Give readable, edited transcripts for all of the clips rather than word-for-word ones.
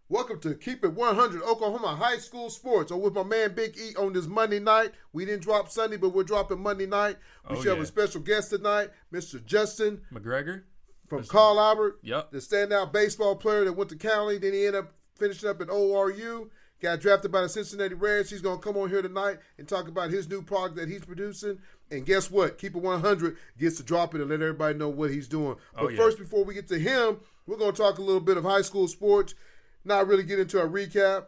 Welcome to Keep It 100 Oklahoma High School Sports. I'm with my man Big E on this Monday night. We didn't drop Sunday, but we're dropping Monday night. We should have a special guest tonight, Mr. Justin Mcgregor from Carl Albert, Yep. the standout baseball player that went to County. Then he ended up finishing up at ORU. Got drafted by the Cincinnati Reds. He's going to come on here tonight and talk about his new product that he's producing. And guess what? Keep It 100 gets to drop it and let everybody know what he's doing. But first, before we get to him, we're going to talk a little bit of high school sports. Not really get into our recap.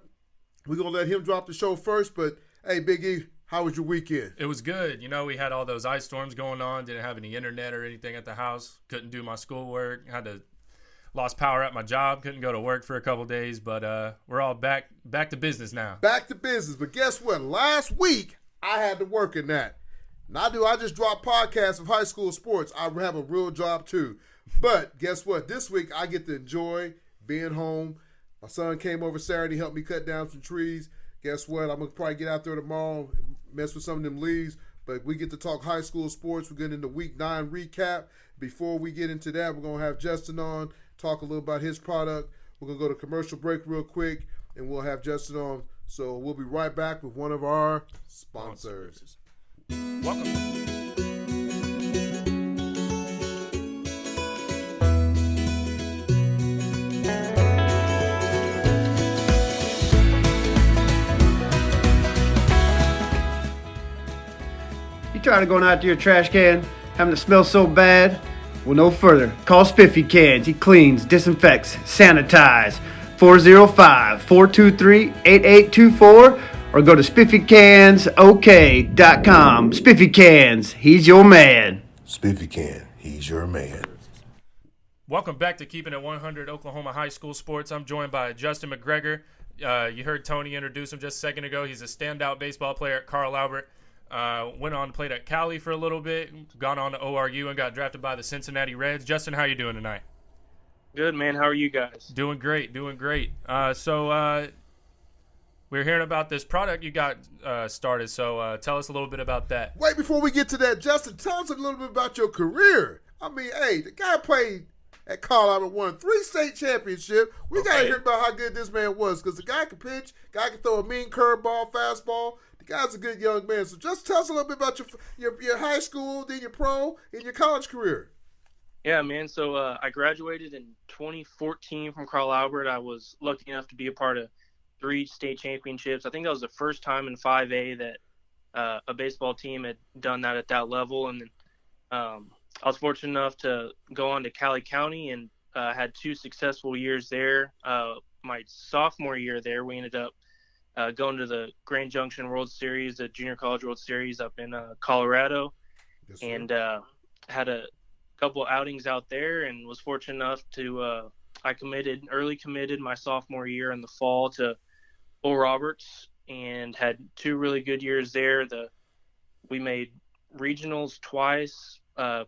We're going to let him drop the show first. But, hey, Big E, how was your weekend? It was good. You know, we had all those ice storms going on. Didn't have any internet or anything at the house. Couldn't do my schoolwork. Lost power at my job. Couldn't go to work for a couple days. But we're all back to business now. Back to business. But guess what? Last week, I had to work in that. Now, I just drop podcasts of high school sports. I have a real job, too. But guess what? This week, I get to enjoy being home. My son came over Saturday, helped me cut down some trees. Guess what? I'm going to probably get out there tomorrow, mess with some of them leaves. But we get to talk high school sports. We're getting into Week 9 recap. Before we get into that, we're going to have Justin on, talk a little about his product. We're going to go to commercial break real quick, and we'll have Justin on. So we'll be right back with one of our sponsors. Welcome. You tired of going out to your trash can, having to smell so bad? Well, no further. Call Spiffy Cans. He cleans, disinfects, sanitizes. 405-423-8824 or go to spiffycansok.com. Spiffy Cans, he's your man. Spiffy Can, he's your man. Welcome back to Keeping It 100 Oklahoma High School Sports. I'm joined by Justin Mcgregor. You heard Tony introduce him just a second ago. He's a standout baseball player at Carl Albert. Went on and played at Cali for a little bit, gone on to ORU and got drafted by the Cincinnati Reds. Justin, how you doing tonight? Good, man. How are you guys? Doing great. So we're hearing about this product you got started, so tell us a little bit about that. Wait, before we get to that, Justin, tell us a little bit about your career. I mean, hey, the guy played at Carl Albert, won 3 state championships. We got to hear about how good this man was because the guy can pitch, guy can throw a mean curveball, fastball. Guy's a good young man. So just tell us a little bit about your high school, then your pro, and your college career. Yeah, man. So I graduated in 2014 from Carl Albert. I was lucky enough to be a part of 3 state championships. I think that was the first time in 5A that a baseball team had done that at that level. And I was fortunate enough to go on to Cali County and had 2 successful years there. My sophomore year there, we ended up going to the Grand Junction World Series, the Junior College World Series up in Colorado, yes, and had a couple outings out there and was fortunate enough to I early committed my sophomore year in the fall to Oral Roberts and had 2 really good years there. We made regionals twice,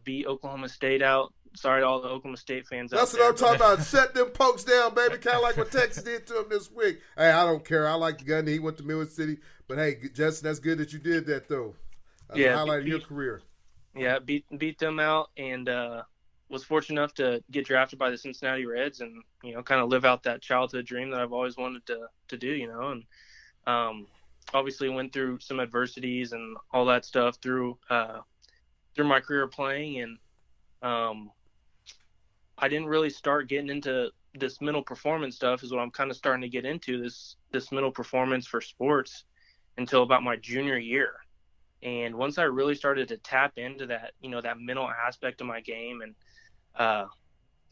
beat Oklahoma State out. Sorry to all the Oklahoma State fans That's out there. what I'm talking about. Shut them pokes down, baby. Kind of like what Texas did to him this week. Hey, I don't care. I like the gun. He went to Mill City. But, hey, Justin, that's good that you did that, though. That's a highlight of your career. Yeah, beat them out and was fortunate enough to get drafted by the Cincinnati Reds and, kind of live out that childhood dream that I've always wanted to do, And obviously went through some adversities and all that stuff through my career playing. And I didn't really start getting into this mental performance stuff is what I'm kind of starting to get into, this mental performance for sports until about my junior year. And once I really started to tap into that, that mental aspect of my game and,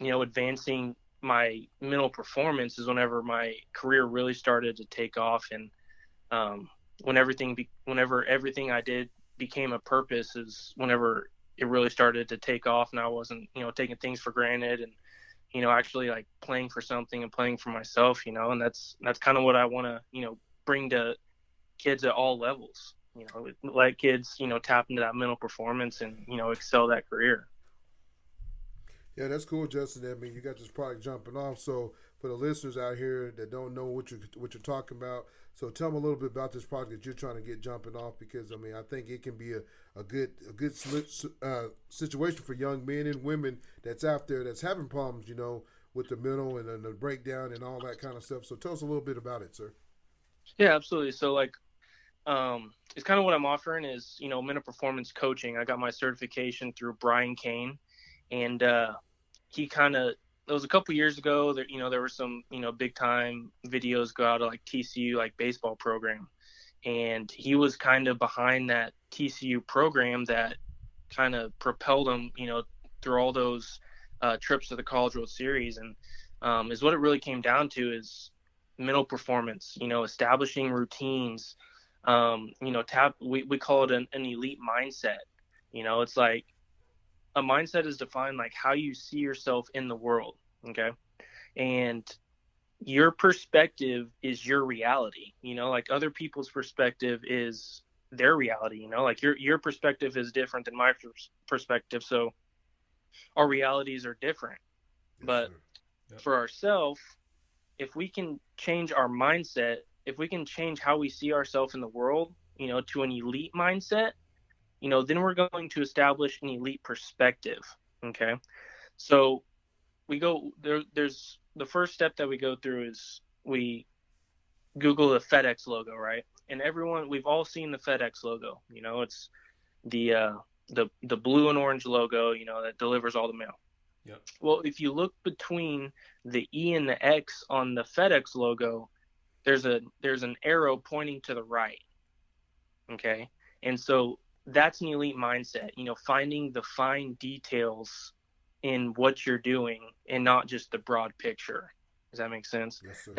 advancing my mental performance is whenever my career really started to take off. And whenever everything I did became a purpose is whenever it really started to take off and I wasn't, taking things for granted and, actually like playing for something and playing for myself, and that's kind of what I want to, bring to kids at all levels, let kids, tap into that mental performance and, excel that career. Yeah, that's cool, Justin. I mean, you got this product jumping off. So for the listeners out here that don't know what you're talking about, so tell them a little bit about this product that you're trying to get jumping off because, I mean, I think it can be a good situation for young men and women that's out there that's having problems, with the mental and the breakdown and all that kind of stuff. So tell us a little bit about it, sir. Yeah, absolutely. So like, it's kind of what I'm offering is, mental performance coaching. I got my certification through Brian Kane, and he kind of, it was a couple years ago that, there were some, big time videos go out of like TCU, like baseball program. And he was kind of behind that TCU program that kind of propelled him, through all those trips to the College World Series. And is what it really came down to is mental performance, establishing routines. We call it an elite mindset. It's like a mindset is defined like how you see yourself in the world. Okay. And your perspective is your reality, like other people's perspective is their reality, like your perspective is different than my perspective. So our realities are different. Yes, But yep. For ourselves, if we can change our mindset, if we can change how we see ourselves in the world, to an elite mindset, then we're going to establish an elite perspective. Okay. So we go there. There's the first step that we go through is we Google the FedEx logo, right? And we've all seen the FedEx logo. It's the blue and orange logo, that delivers all the mail. Yep. Well, if you look between the E and the X on the FedEx logo, there's an arrow pointing to the right. Okay. And so that's an elite mindset, finding the fine details in what you're doing and not just the broad picture. Does that make sense? Yes, sir.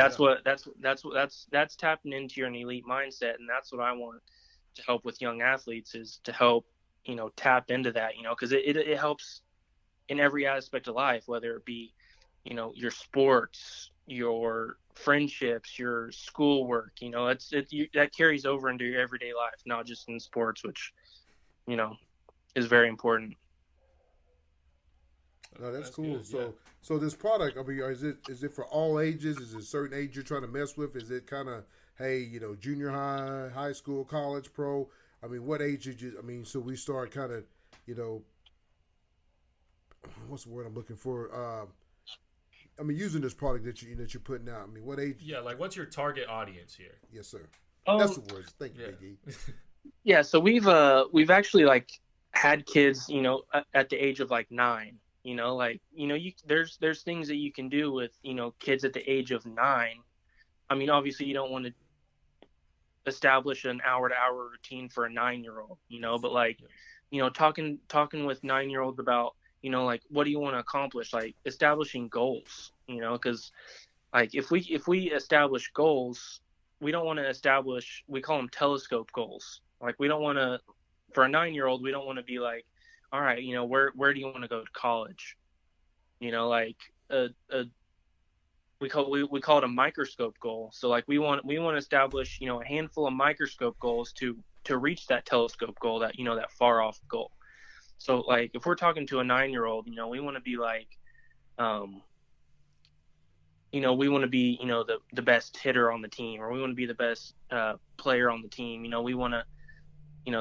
That's tapping into your elite mindset. And that's what I want to help with young athletes is to help, tap into that, because it helps in every aspect of life, whether it be, your sports, your friendships, your schoolwork, that carries over into your everyday life, not just in sports, which, is very important. No, that's cool. Good, yeah. So this product, I mean, is it for all ages? Is it a certain age you're trying to mess with? Is it kind of, hey, junior high, high school, college, pro? I mean, what age did you? I mean, so we start kind of, what's the word I'm looking for? I mean, using this product that you're putting out. I mean, what age? Yeah, like what's your target audience here? Yes, sir. That's the words. Thank you, Yeah. Big E. Yeah. So we've actually like had kids, at the age of like 9. There's things that you can do with, kids at the age of 9. I mean, obviously you don't want to establish an hour-to-hour routine for a 9-year-old, but like, talking with 9-year-olds about, like, what do you want to accomplish? Like establishing goals, because like if we establish goals, we don't want to establish, we call them telescope goals. Like we don't want to, for a 9-year-old, we don't want to be like, all right, where do you want to go to college? Like we call it a microscope goal. So like we want to establish, a handful of microscope goals to reach that telescope goal, that, that far off goal. So like if we're talking to a 9-year-old, we want to be like, we want to be, the best hitter on the team, or we want to be the best player on the team. We want to,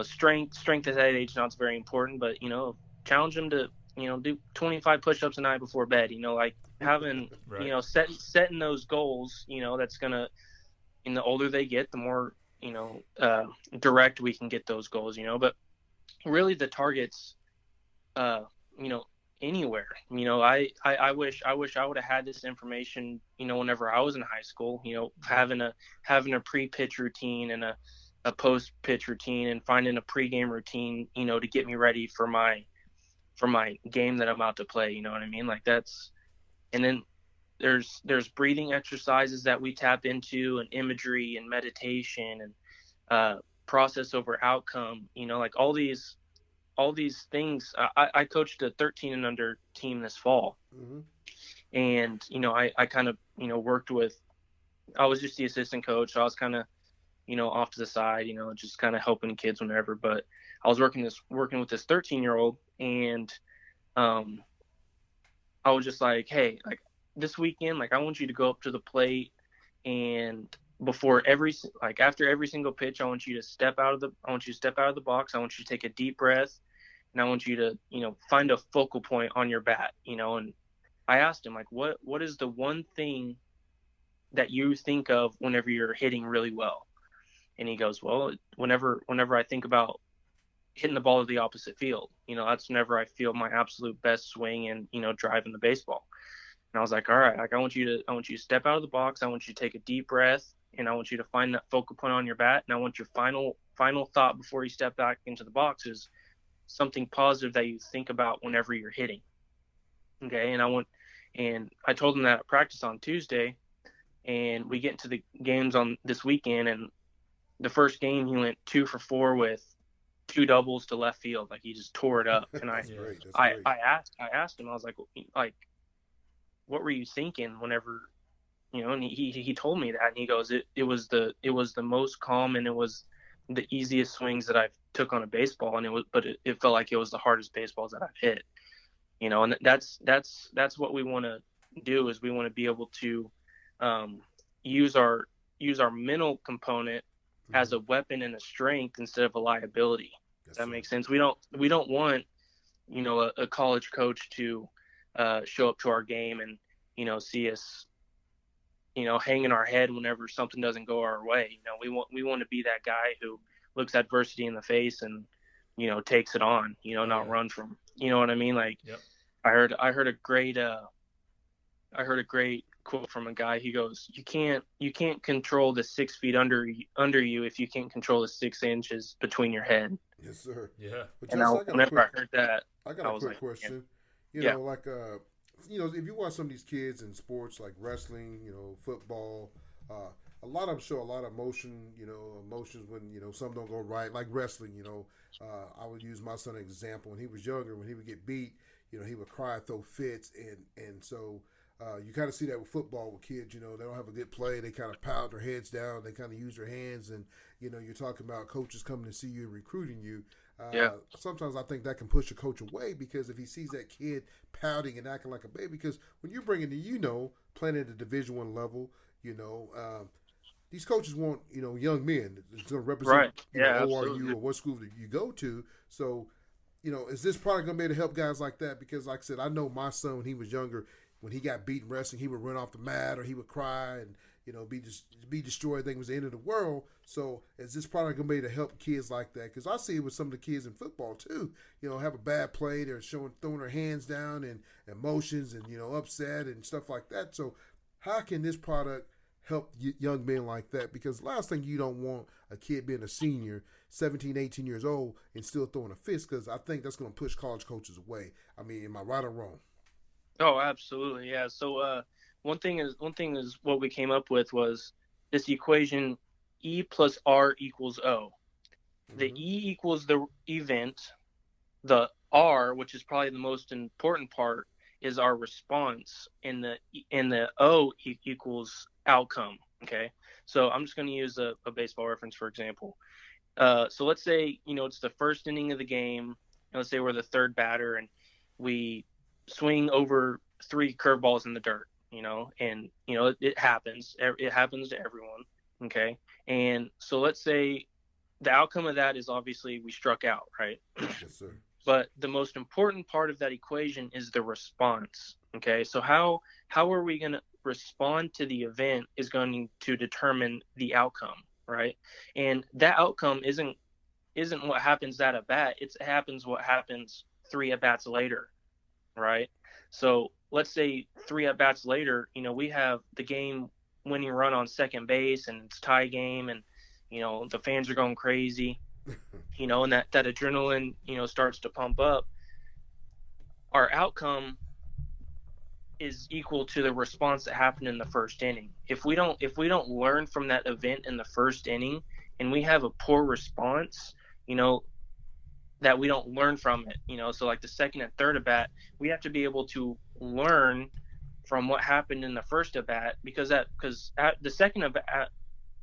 strength at that age not very important, but challenge them to do 25 push-ups a night before bed. Like having Right. setting those goals. That's gonna, and the older they get, the more direct we can get those goals. But really the targets, anywhere. I wish I would have had this information, whenever I was in high school. Having a pre-pitch routine and a post-pitch routine, and finding a pre-game routine, to get me ready for my game that I'm about to play. You know what I mean? Like that's, and then there's breathing exercises that we tap into, and imagery and meditation and process over outcome. Like all these things. I coached a 13 and under team this fall, Mm-hmm. and I kind of worked with. I was just the assistant coach, so I was kind of off to the side, just kind of helping kids whenever. But I was working with this 13-year-old, and I was just like, hey, like this weekend, like I want you to go up to the plate, and after every single pitch, I want you to step out of the box. I want you to take a deep breath, and I want you to find a focal point on your bat, and I asked him, like, what is the one thing that you think of whenever you're hitting really well? And he goes, well, whenever I think about hitting the ball to the opposite field, that's whenever I feel my absolute best swing and, driving the baseball. And I was like, all right, like I want you to step out of the box. I want you to take a deep breath, and I want you to find that focal point on your bat. And I want your final thought before you step back into the box is something positive that you think about whenever you're hitting. Okay. And I told him that at practice on Tuesday, and we get into the games on this weekend, and the first game he went 2 for 4 with 2 doubles to left field. Like he just tore it up. And I asked him, I was like, what were you thinking whenever, and he told me that, and he goes, it was the most calm, and it was the easiest swings that I've took on a baseball. And it felt like it was the hardest baseballs that I've hit, and that's what we want to do, is we want to be able to use our mental component as a weapon and a strength instead of a liability. Does that make sense? We don't want, a college coach to show up to our game and, see us, hanging our head whenever something doesn't go our way. We want to be that guy who looks adversity in the face and, takes it on, not run from, you know what I mean? Like, yep. I heard a great quote from a guy. He goes, you can't control the 6 feet under you if you can't control the 6 inches between your head. Yes, sir. Yeah. But and whenever I heard that, I got a quick question. If you watch some of these kids in sports like wrestling, football, a lot of them show a lot of emotions when, something don't go right, like wrestling, I would use my son as an example. When he was younger, when he would get beat, he would cry, throw fits. And so you kind of see that with football with kids, they don't have a good play. They kind of pound their heads down. They kind of use their hands. And, you're talking about coaches coming to see you and recruiting you. Sometimes I think that can push a coach away, because if he sees that kid pouting and acting like a baby, because when you're bringing playing at the Division I level, these coaches want, young men that's going to represent ORU or what school that you go to. So, is this product going to be able to help guys like that? Because like I said, I know my son, when he was younger, when he got beat in wrestling, he would run off the mat or he would cry and, be destroyed. I think it was the end of the world. So is this product going to be able to help kids like that? Because I see it with some of the kids in football too. Have a bad play, they're throwing their hands down and emotions and, upset and stuff like that. So how can this product help young men like that? Because the last thing you don't want a kid being a senior, 17, 18 years old, and still throwing a fist, because I think that's going to push college coaches away. I mean, am I right or wrong? Oh, absolutely. Yeah. So one thing is what we came up with was this equation: E plus R equals O. Mm-hmm. The E equals the event. The R, which is probably the most important part, is our response, and the O equals outcome. Okay. So I'm just going to use a baseball reference, for example. So let's say, it's the first inning of the game, and let's say we're the third batter, and we swing over 3 curveballs in the dirt, and, it happens. It happens to everyone. Okay. And so let's say the outcome of that is obviously we struck out, right? Yes, sir. But the most important part of that equation is the response. Okay. So how are we going to respond to the event is going to determine the outcome, right? And that outcome isn't what happens at a bat. It happens what happens 3 at bats later, right? So let's say 3 at bats later, we have the game winning run on second base, and it's tie game, and the fans are going crazy, and that adrenaline starts to pump up. Our outcome is equal to the response that happened in the first inning. If we don't learn from that event in the first inning, and we have a poor response, that we don't learn from it, so like the second and third at bat, we have to be able to learn from what happened in the first at bat, because at the second at bat,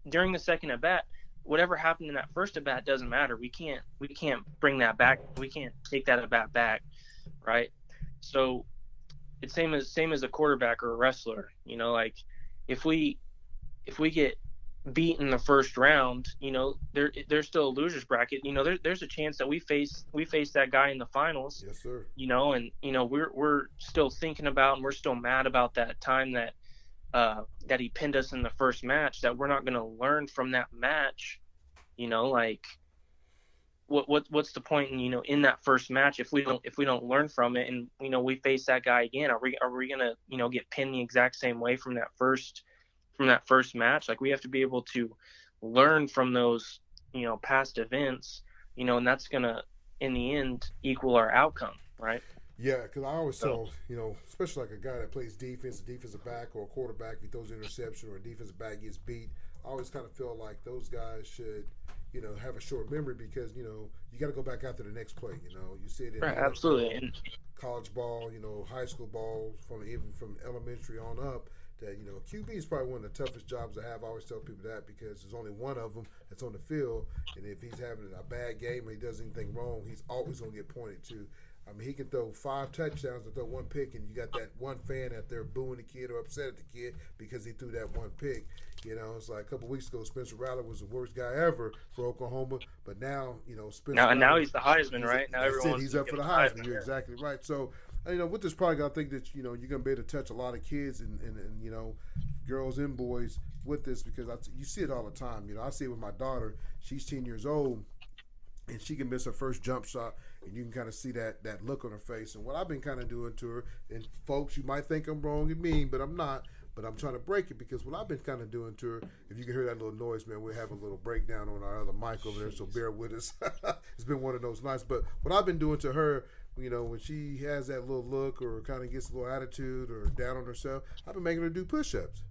during the second at bat, whatever happened in that first at bat doesn't matter. We can't bring that back. We can't take that at bat back, right? So it's same as a quarterback or a wrestler. Like if we get beat in the first round, there's still a loser's bracket. There's a chance that we face that guy in the finals. Yes, sir. And we're still thinking about, and we're still mad about that time that he pinned us in the first match, that we're not going to learn from that match. Like what's the point in that first match if we don't learn from it, and we face that guy again? Are we going to get pinned the exact same way from that first match? Like, we have to be able to learn from those past events, and that's going to in the end equal our outcome, right? Yeah, because I always tell, especially like a guy that plays defense, a defensive back or a quarterback, if he throws an interception or a defensive back gets beat, I always kind of feel like those guys should, have a short memory, because, you got to go back after the next play. You see it in Right, absolutely. And college ball, high school ball, even from elementary on up, that, QB is probably one of the toughest jobs to have. I always tell people that, because there's only one of them that's on the field, and if he's having a bad game or he does anything wrong, he's always going to get pointed to. I mean, he can throw 5 touchdowns and throw 1 pick, and you got that one fan out there booing the kid or upset at the kid because he threw that 1 pick. It's like a couple weeks ago, Spencer Rattler was the worst guy ever for Oklahoma, but now, Spencer now he's the Heisman, right? Now everyone he's up for the Heisman. You're exactly right. So, with this product, I think that, you're going to be able to touch a lot of kids and girls and boys with this, because you see it all the time. I see it with my daughter. She's 10 years old, and she can miss her first jump shot, and you can kind of see that look on her face. And what I've been kind of doing to her, and folks, you might think I'm wrong and mean, but I'm not. But I'm trying to break it, because what I've been kind of doing to her, if you can hear that little noise, man, we're having a little breakdown on our other mic over there, so bear with us. It's been one of those nights. But what I've been doing to her, when she has that little look or kind of gets a little attitude or down on herself, I've been making her do push-ups.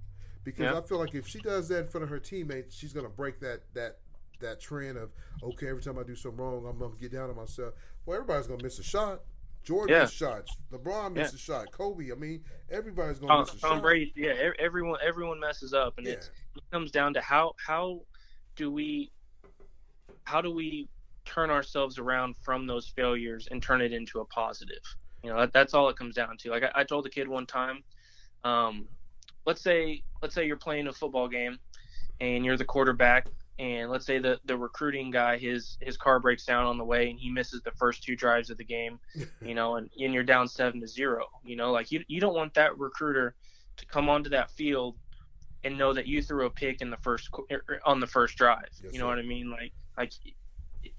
Because I feel like if she does that in front of her teammates, she's going to break that trend of, okay, every time I do something wrong, I'm going to get down on myself. Well, everybody's going to miss a shot. Jordan missed shots. LeBron missed a shot. Kobe, everybody's going to miss a shot. Tom Brady, everyone messes up, and it comes down to how do we turn ourselves around from those failures and turn it into a positive. That's all it comes down to. Like I told a kid one time, let's say you're playing a football game and you're the quarterback, and let's say the recruiting guy, his car breaks down on the way and he misses the first 2 drives of the game, and you're down 7-0. Like you don't want that recruiter to come onto that field and know that you threw a pick in on the first drive. Yes, you know what I mean? Like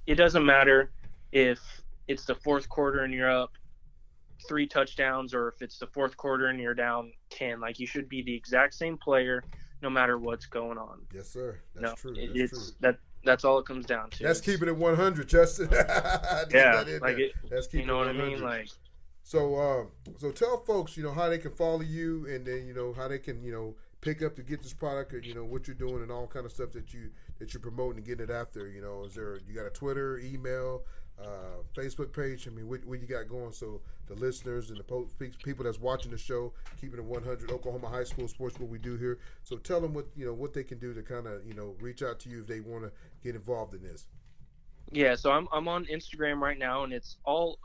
it doesn't matter if it's the fourth quarter and you're up 3 touchdowns, or if it's the fourth quarter and you're down 10. Like, you should be the exact same player no matter what's going on. Yes, sir. That's true. That's all it comes down to. That's keeping it 100, Justin. That's keeping you know what I mean. Like, so tell folks, how they can follow you, and then how they can pick up to get this product, or what you're doing and all kind of stuff that you're promoting and getting it out there. Is there, you got a Twitter, email, Facebook page? What you got going, so the listeners and the people that's watching the show, keeping it 100, Oklahoma high school sports, what we do here. So tell them what they can do to kind of reach out to you if they want to get involved in this. Yeah, so I'm on Instagram right now, and it's all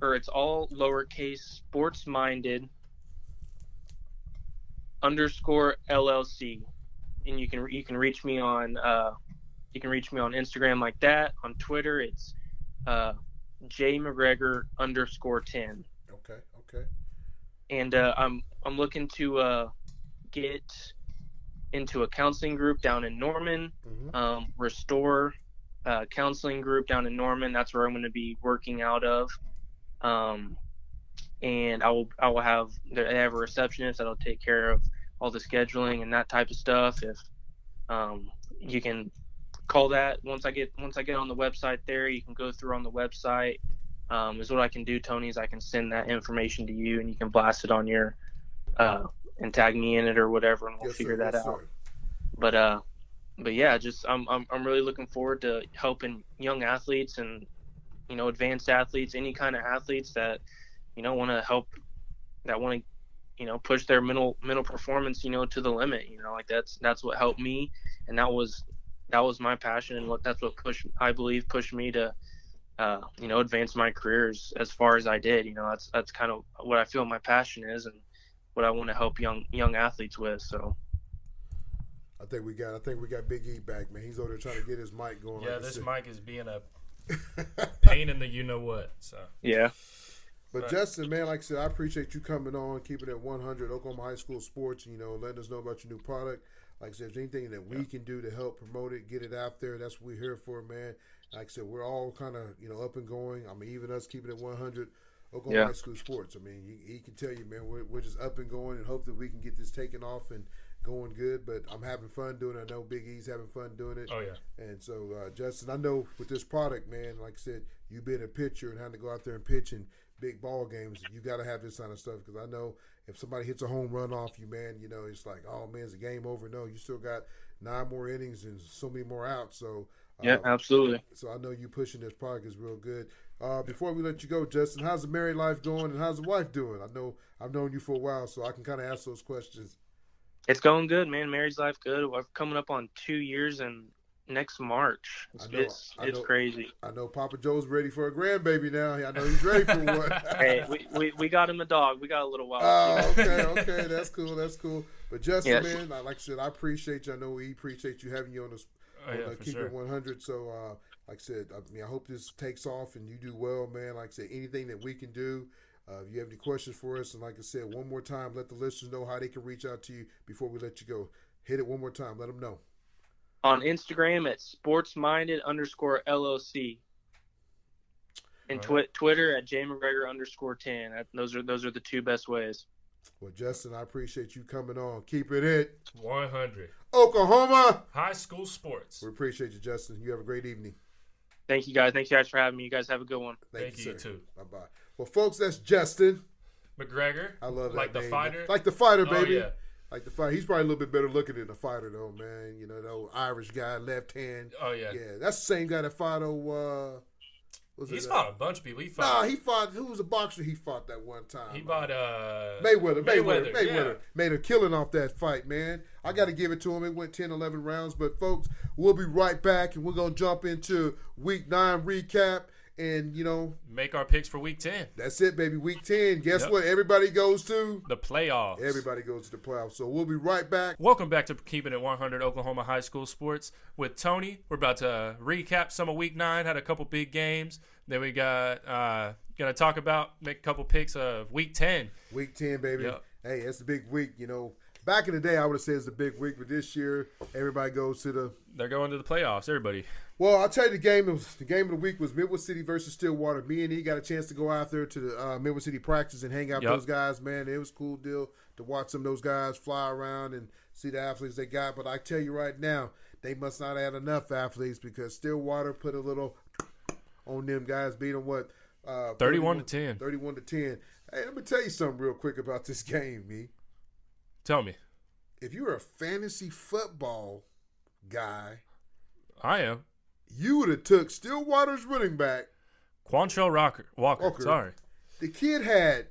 it's all lowercase, sports minded _LLC, and you can reach me on Instagram like that. On Twitter, it's J McGregor _10. Okay. And I'm looking to get into a counseling group down in Norman. Restore counseling group down in Norman. That's where I'm going to be working out of. And I will have a receptionist that'll take care of all the scheduling and that type of stuff. If you can call that once I get on the website there, you can go through on the website. Is what I can do, Tony, is I can send that information to you, and you can blast it on your and tag me in it or whatever, and we'll figure that out. But yeah, just I'm really looking forward to helping young athletes and advanced athletes, any kind of athletes that want to help, that want to push their mental performance to the limit. Like that's what helped me, and that was my passion, and that's what pushed me to advance my career as far as I did. That's kind of what I feel my passion is, and what I want to help young athletes with. So I think we got Big E back, man. He's over there trying to get his mic going. Yeah, like this said. mic is being a pain in the you know what. So Yeah. But Justin, man, like I said, I appreciate you coming on, keeping it 100 Oklahoma High School Sports. Letting us know about your new product. Like I said, if there's anything that we can do to help promote it, get it out there, that's what we're here for, man. Like I said, we're all kind of up and going. I mean, even us keeping it 100 Oklahoma High School Sports. I mean, he can tell you, man, we're just up and going, and hope that we can get this taken off and going good. But I'm having fun doing it. I know Big E's having fun doing it. Oh yeah. And so, Justin, I know with this product, man, like I said, you being a pitcher and having to go out there and pitch in big ball games, you got to have this kind of stuff, because I know if somebody hits a home run off you, man, it's like, oh man, is the game over? No, you still got 9 more innings and so many more outs. So Yeah, absolutely. So I know you pushing this product is real good. Before we let you go, Justin, how's the married life going and how's the wife doing? I know I've known you for a while, so I can kind of ask those questions. It's going good, man. Married's life good. We're coming up on 2 years and next March. It's crazy. I know Papa Joe's ready for a grandbaby now. I know he's ready for one. Hey, we got him a dog. We got a little while. Oh, okay. That's cool. But Justin, man, like I said, I appreciate you. I know we appreciate you having you on this. Keep it 100. So, like I said, I hope this takes off and you do well, man. Like I said, anything that we can do. If you have any questions for us, and like I said, one more time, let the listeners know how they can reach out to you before we let you go. Hit it one more time. Let them know. On Instagram at sportsminded_LOC. And Twitter at JMcGregor_10. Those are the 2 best ways. Well, Justin, I appreciate you coming on. Keep it 100 Oklahoma High School Sports. We appreciate you, Justin. You have a great evening. Thank you, guys. Thank you guys for having me. You guys have a good one. Thank you too. Bye-bye. Well, folks, that's Justin McGregor. I love that like name. The fighter. Like the fighter, baby. Oh, yeah. Like the fighter. He's probably a little bit better looking than the fighter, though, man. The old Irish guy, left hand. Oh, yeah. Yeah, that's the same guy that fought He's fought a bunch of people. He fought. Who was a boxer he fought that one time? He fought Mayweather. Yeah. Made a killing off that fight, man. I got to give it to him. It went 10, 11 rounds. But, folks, we'll be right back, and we're going to jump into Week 9 recap. And, make our picks for Week 10. That's it, baby. Week 10. Guess what? Everybody goes to the playoffs. Everybody goes to the playoffs. So we'll be right back. Welcome back to Keeping It 100 Oklahoma High School Sports with Tony. We're about to recap some of Week 9. Had a couple big games. Then we got gonna talk about, make a couple picks of Week 10. Week 10, baby. Yep. Hey, it's the big week. Back in the day, I would have said it's a big week, but this year, everybody goes to They're going to the playoffs. Everybody. Well, I'll tell you, the game of the week was Midwest City versus Stillwater. Me and he got a chance to go out there to the Midwest City practice and hang out with those guys, man. It was a cool deal to watch some of those guys fly around and see the athletes they got. But I tell you right now, they must not have enough athletes, because Stillwater put a little on them guys, beat them 31-10. 31-10. Hey, let me tell you something real quick about this game, me. Tell me. If you're a fantasy football guy, I am. You would have took Stillwater's running back, Quantrell Walker. Sorry. The kid had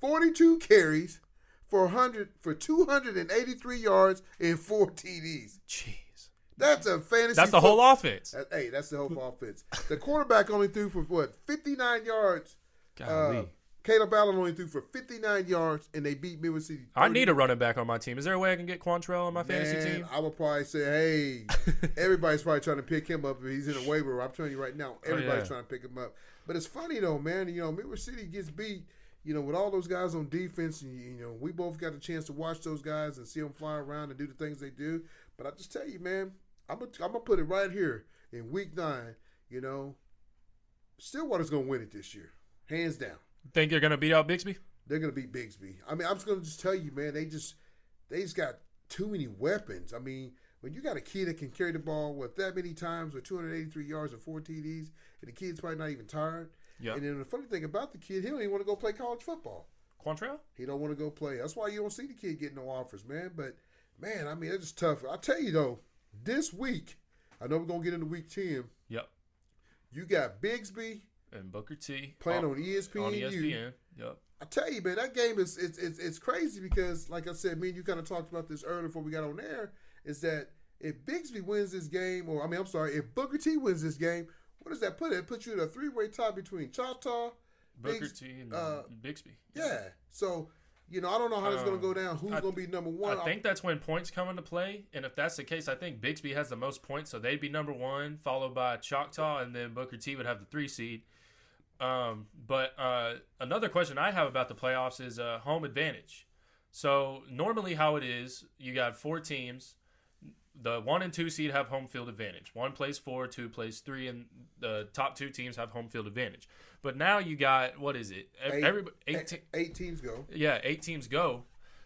42 carries for 283 yards and 4 TDs. Jeez. That's a fantasy. That's the whole offense. That's the whole offense. The quarterback only threw for 59 yards. Golly. Caleb Allen only threw for 59 yards, and they beat Midwest City. I need a running back on my team. Is there a way I can get Quantrell on my fantasy team? I would probably say, hey, everybody's probably trying to pick him up if he's in a waiver. I'm telling you right now, everybody's trying to pick him up. But it's funny though, man. Midwest City gets beat, with all those guys on defense, and we both got a chance to watch those guys and see them fly around and do the things they do. But I just tell you, man, I'm gonna put it right here in Week 9. Stillwater's gonna win it this year, hands down. Think you're gonna beat out Bixby? They're gonna beat Bixby. I mean, I'm just gonna tell you, man. They just got too many weapons. I mean, when you got a kid that can carry the ball that many times with 283 yards and 4 TDs, and the kid's probably not even tired. Yeah. And then the funny thing about the kid, he don't even want to go play college football. Quantrell? He don't want to go play. That's why you don't see the kid getting no offers, man. But man, I mean, it's just tough. I tell you though, this week, I know we're gonna get into Week 10. Yep. You got Bixby and Booker T playing on ESPN. On ESPN. Yep. I tell you, man, that game is it's crazy because, like I said, me and you kind of talked about this earlier before we got on air. Is that if Bixby wins this game, if Booker T wins this game, what does that put? It puts you in a 3-way tie between Choctaw, Booker T, and Bixby. Yeah. So I don't know how it's going to go down. Who's going to be number one? I think that's when points come into play. And if that's the case, I think Bixby has the most points. So they'd be number one, followed by Choctaw, and then Booker T would have the 3 seed. But another question I have about the playoffs is home advantage. So normally how it is, you got 4 teams. The 1 and 2 seed have home field advantage. 1 plays 4, 2 plays 3, and the top 2 teams have home field advantage. But now you got, what is it? 8 teams go. Yeah, 8 teams go.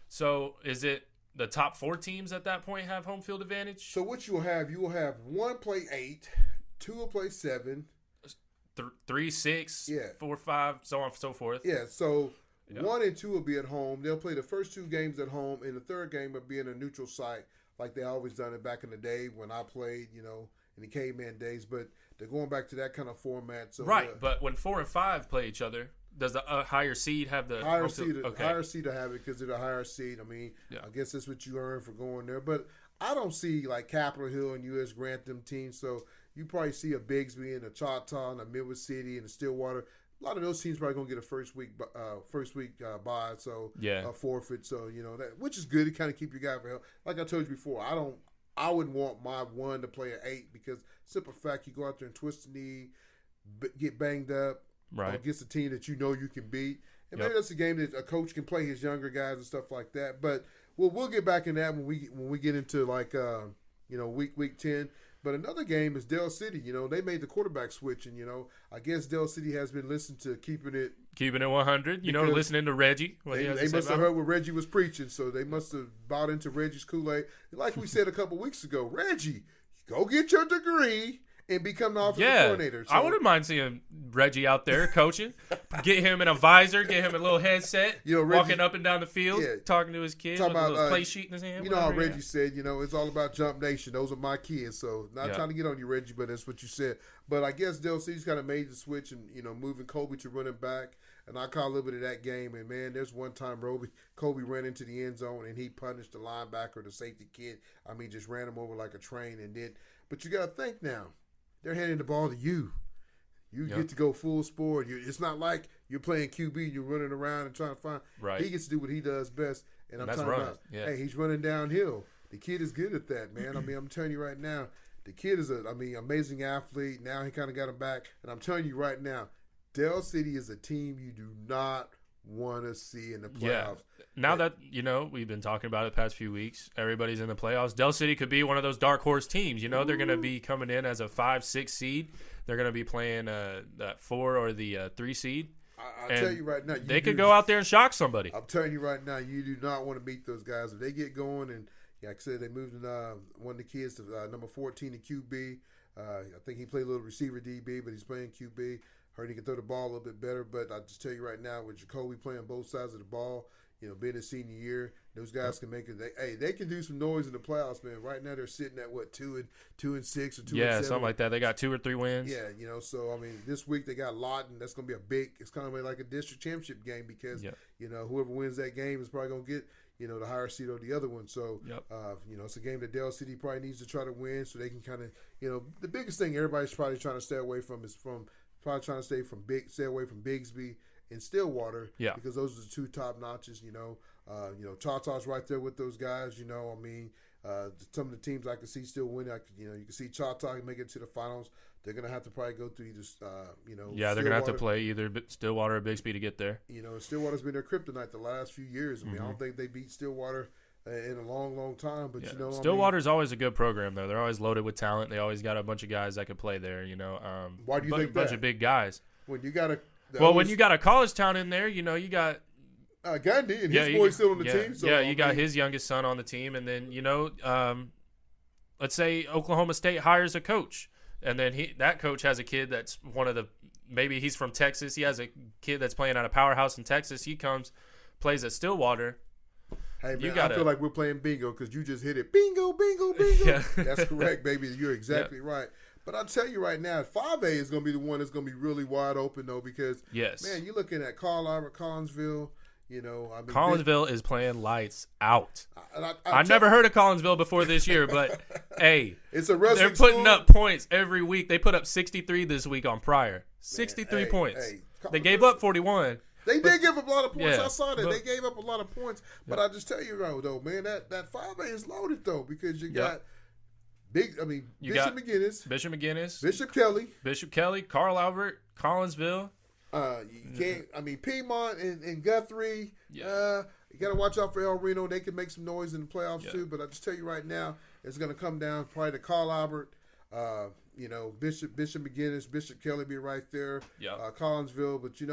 So is it the top 4 teams at that point have home field advantage? So what you will have 1 play 8, 2 will play 7. 3, 6, yeah. 4, 5, so on and so forth. Yeah, so 1 and 2 will be at home. They'll play the first 2 games at home, and the third game will be in a neutral site, like they always done it back in the day when I played, in the caveman days. But they're going back to that kind of format. So right, but when 4 and 5 play each other, does the higher seed have the higher seed? Okay. Higher seed to have it because they're the higher seed. I mean, I guess that's what you earn for going there. But I don't see like Capitol Hill and U.S. Grant them teams. So you probably see a Bigsby and a Choctaw and a Midway City and a Stillwater. A lot of those teams probably gonna get a first week bye, so a forfeit. So that, which is good to kind of keep your guy for help. Like I told you before, I wouldn't want my 1 to play an 8 because simple fact, you go out there and twist the knee, get banged up, right, against a team that you can beat, and maybe that's a game that a coach can play his younger guys and stuff like that. But we'll get back in that when we get into like week 10. But another game is Dell City. They made the quarterback switch, and I guess Dell City has been listening to keeping it 100. Listening to Reggie. They must have heard what Reggie was preaching, so they must have bought into Reggie's Kool-Aid. Like we said a couple weeks ago, Reggie, go get your degree and become the offensive coordinator. So, I wouldn't mind seeing Reggie out there coaching. Get him in a visor, get him a little headset, Reggie, walking up and down the field, talking to his kids with a little play sheet in his hand. How Reggie said, it's all about Jump Nation. Those are my kids. So not trying to get on you, Reggie, but that's what you said. But I guess Dell City's kind of made the switch and, moving Kobe to running back. And I caught a little bit of that game. And, man, there's one time Kobe ran into the end zone and he punished the linebacker, the safety kid. I mean, just ran him over like a train and did. But you got to think now. They're handing the ball to you. You get to go full sport. It's not like you're playing QB and you're running around and trying to find. Right. He gets to do what he does best. And I'm talking about, hey, he's running downhill. The kid is good at that, man. I mean, I'm telling you right now, the kid is amazing athlete. Now he kind of got him back. And I'm telling you right now, Dell City is a team you do not want to see in the playoffs. Yeah. Now that, we've been talking about it the past few weeks, everybody's in the playoffs. Dell City could be one of those dark horse teams. They're going to be coming in as a 5-6 seed. They're going to be playing that 4 or the 3 seed. I'll tell you right now. They could go out there and shock somebody. I'm telling you right now, you do not want to beat those guys. If they get going, and like I said, they moved one of the kids to number 14 to QB. I think he played a little receiver DB, but he's playing QB. Heard he can throw the ball a little bit better, but I just tell you right now, with Jacoby playing both sides of the ball, being his senior year, those guys can make it. They can do some noise in the playoffs, man. Right now they're sitting at what 2-6 or 2-7. Yeah, something like that. They got 2 or 3 wins. Yeah, So I mean, this week they got Lawton. That's going to be a big. It's kind of like a district championship game because whoever wins that game is probably going to get the higher seed or the other one. So it's a game that Dell City probably needs to try to win so they can kind of the biggest thing everybody's probably trying to stay away from is stay away from Bigsby and Stillwater, because those are the 2 top notches. Choctaw's right there with those guys. Some of the teams I can see still winning. You can see Choctaw make it to the finals. They're gonna have to probably go through either, they're gonna have to play either Stillwater or Bigsby to get there. Stillwater's been their kryptonite the last few years. I mean, I don't think they beat Stillwater in a long, long time. But Stillwater's always a good program though. They're always loaded with talent. They always got a bunch of guys that could play there. Why do you think that? A bunch of big guys. When you got when you got a college town in there, you got Gundy and his boy's still on the team. So you got his youngest son on the team, and then let's say Oklahoma State hires a coach, and then that coach has a kid that's maybe he's from Texas. He has a kid that's playing at a powerhouse in Texas. He plays at Stillwater. Hey, man, I feel like we're playing bingo because you just hit it. Bingo, bingo, bingo. Yeah. That's correct, baby. You're exactly right. But I'll tell you right now, 5A is going to be the one that's going to be really wide open, though, because, man, you're looking at Carl Albert, Collinsville. Collinsville is playing lights out. I never heard of Collinsville before this year, but, hey, it's a wrestling they're putting up points every week. They put up 63 this week on Pryor. 63 points. They gave up 41. They did give up a lot of points. Yeah, I saw that. but- they gave up a lot of points. But I just tell you, though, man, that 5A is loaded, though, because you got Bishop McGinnis. Bishop McGinnis. Bishop Kelly. Carl Albert. Collinsville. You can't. Piedmont and Guthrie. Yeah. You got to watch out for El Reno. They can make some noise in the playoffs too. But I just tell you right now, it's going to come down probably to Carl Albert. Bishop McGinnis, Bishop Kelly be right there. Yeah. Collinsville. But you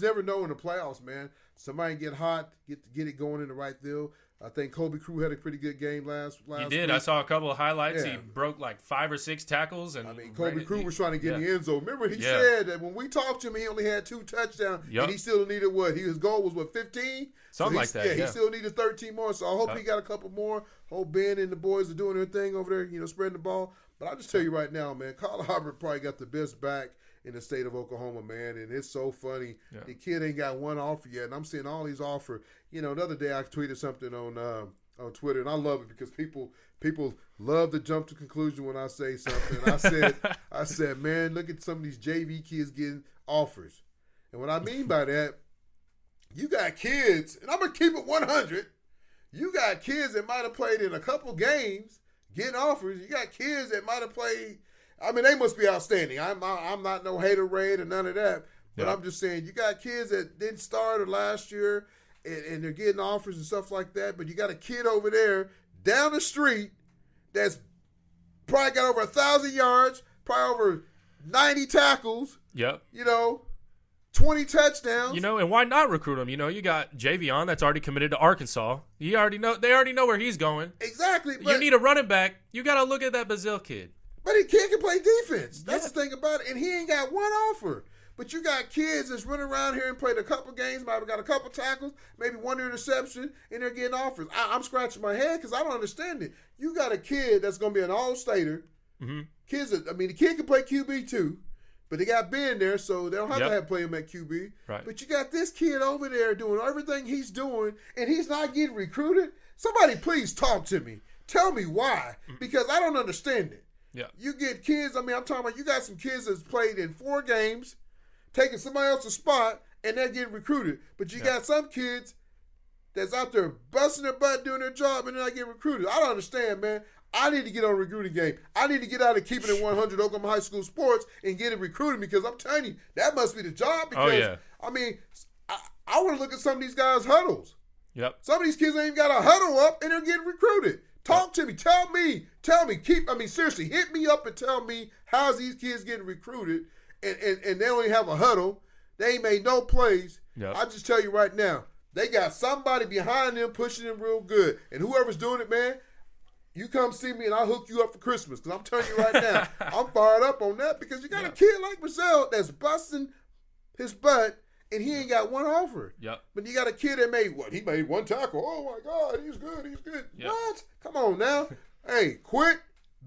never know in the playoffs, man. Somebody get hot, get it going in the right deal. I think Kobe Crew had a pretty good game last He did. week. I saw a couple of highlights. Yeah. He broke like 5 or 6 tackles. And Kobe Crew was trying to get in the end zone. Remember, he said that when we talked to him, he only had 2 touchdowns, and he still needed what? His goal was 15? Something like that. He still needed 13 more. So I hope he got a couple more. Hope Ben and the boys are doing their thing over there, spreading the ball. But I'll just tell you right now, man, Carl Albert probably got the best back in the state of Oklahoma, man, and it's so funny. Yeah. The kid ain't got one offer yet, and I'm seeing all these offers. The other day I tweeted something on Twitter, and I love it because people love to jump to conclusion when I say something. I said, man, look at some of these JV kids getting offers, and what I mean by that, you got kids, and I'm gonna keep it 100. You got kids that might have played in a couple games getting offers. You got kids that might have played. I mean, they must be outstanding. I'm not no haterade or none of that. But I'm just saying, you got kids that didn't start last year, and they're getting offers and stuff like that. But you got a kid over there down the street that's probably got over 1,000 yards, probably over 90 tackles. Yep. 20 touchdowns. And why not recruit him? You got Javion that's already committed to Arkansas. They already know where he's going. Exactly. But you need a running back. You got to look at that Bazille kid. But he can play defense. That's the thing about it. And he ain't got one offer. But you got kids that's running around here and played a couple games, might have got a couple tackles, maybe 1 interception, and they're getting offers. I'm scratching my head because I don't understand it. You got a kid that's going to be an all-stater. Mm-hmm. The kid can play QB too, but they got Ben there, so they don't have to play him at QB. Right. But you got this kid over there doing everything he's doing, and he's not getting recruited. Somebody please talk to me. Tell me why, because I don't understand it. Yeah. You get kids, I'm talking about you got some kids that's played in 4 games, taking somebody else's spot, and they're getting recruited. But you got some kids that's out there busting their butt doing their job, and they're not getting recruited. I don't understand, man. I need to get on a recruiting game. I need to get out of keeping it 100 Oklahoma high school sports and get it recruited because I'm telling you, that must be the job. Because, I want to look at some of these guys' huddles. Yep. Some of these kids ain't even got a huddle up, and they're getting recruited. Talk to me. Tell me. Seriously, hit me up and tell me how's these kids getting recruited and they only have a huddle. They ain't made no plays. Yep. I just tell you right now, they got somebody behind them pushing them real good. And whoever's doing it, man, you come see me and I'll hook you up for Christmas. Because I'm telling you right now, I'm fired up on that because you got a kid like Marcel that's busting his butt and he ain't got one offer. Yep. But you got a kid that made what? He made 1 tackle. Oh, my God, he's good. Yep. What? Come on now. Hey, quit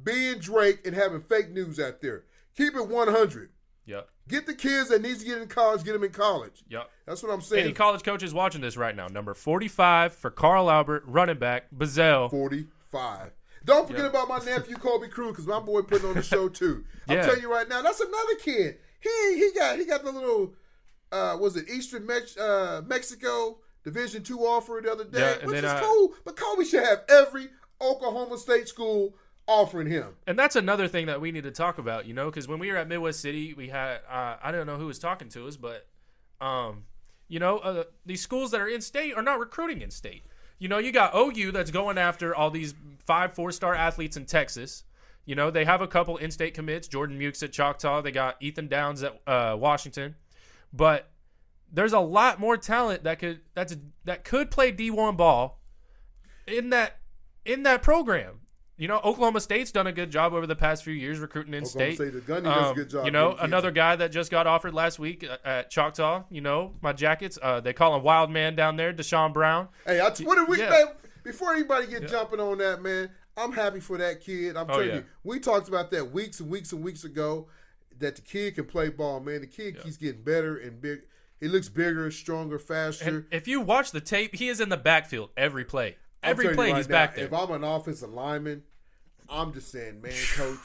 being Drake and having fake news out there. Keep it 100. Yep. Get the kids that needs to get in college, get them in college. Yep. That's what I'm saying. Any college coaches watching this right now, number 45 for Carl Albert, running back, Bazille. 45. Don't forget about my nephew, Kobe Crew, because my boy putting on the show, too. I'm telling you right now, that's another kid. He got the little, Eastern Mexico Division II offer the other day, which is cool. But Kobe should have every Oklahoma State school offering him. And that's another thing that we need to talk about, because when we were at Midwest City, we had, I don't know who was talking to us, but, these schools that are in-state are not recruiting in-state. You got OU that's going after all these 5 4-star athletes in Texas. They have a couple in-state commits, Jordan Mukes at Choctaw. They got Ethan Downs at Washington. But there's a lot more talent that could play D1 ball in that program. Oklahoma State's done a good job over the past few years recruiting in-state. Oklahoma State, the Gunny does a good job. Another guy that just got offered last week at Choctaw, my Jackets, they call him Wild Man down there, Deshaun Brown. Hey, before anybody get jumping on that, man, I'm happy for that kid. I'm telling you, we talked about that weeks and weeks and weeks ago, that the kid can play ball, man. The kid keeps getting better and big. He looks bigger, stronger, faster. And if you watch the tape, he is in the backfield every play. Every play, he's back there. If I'm an offensive lineman, I'm just saying, man, coach,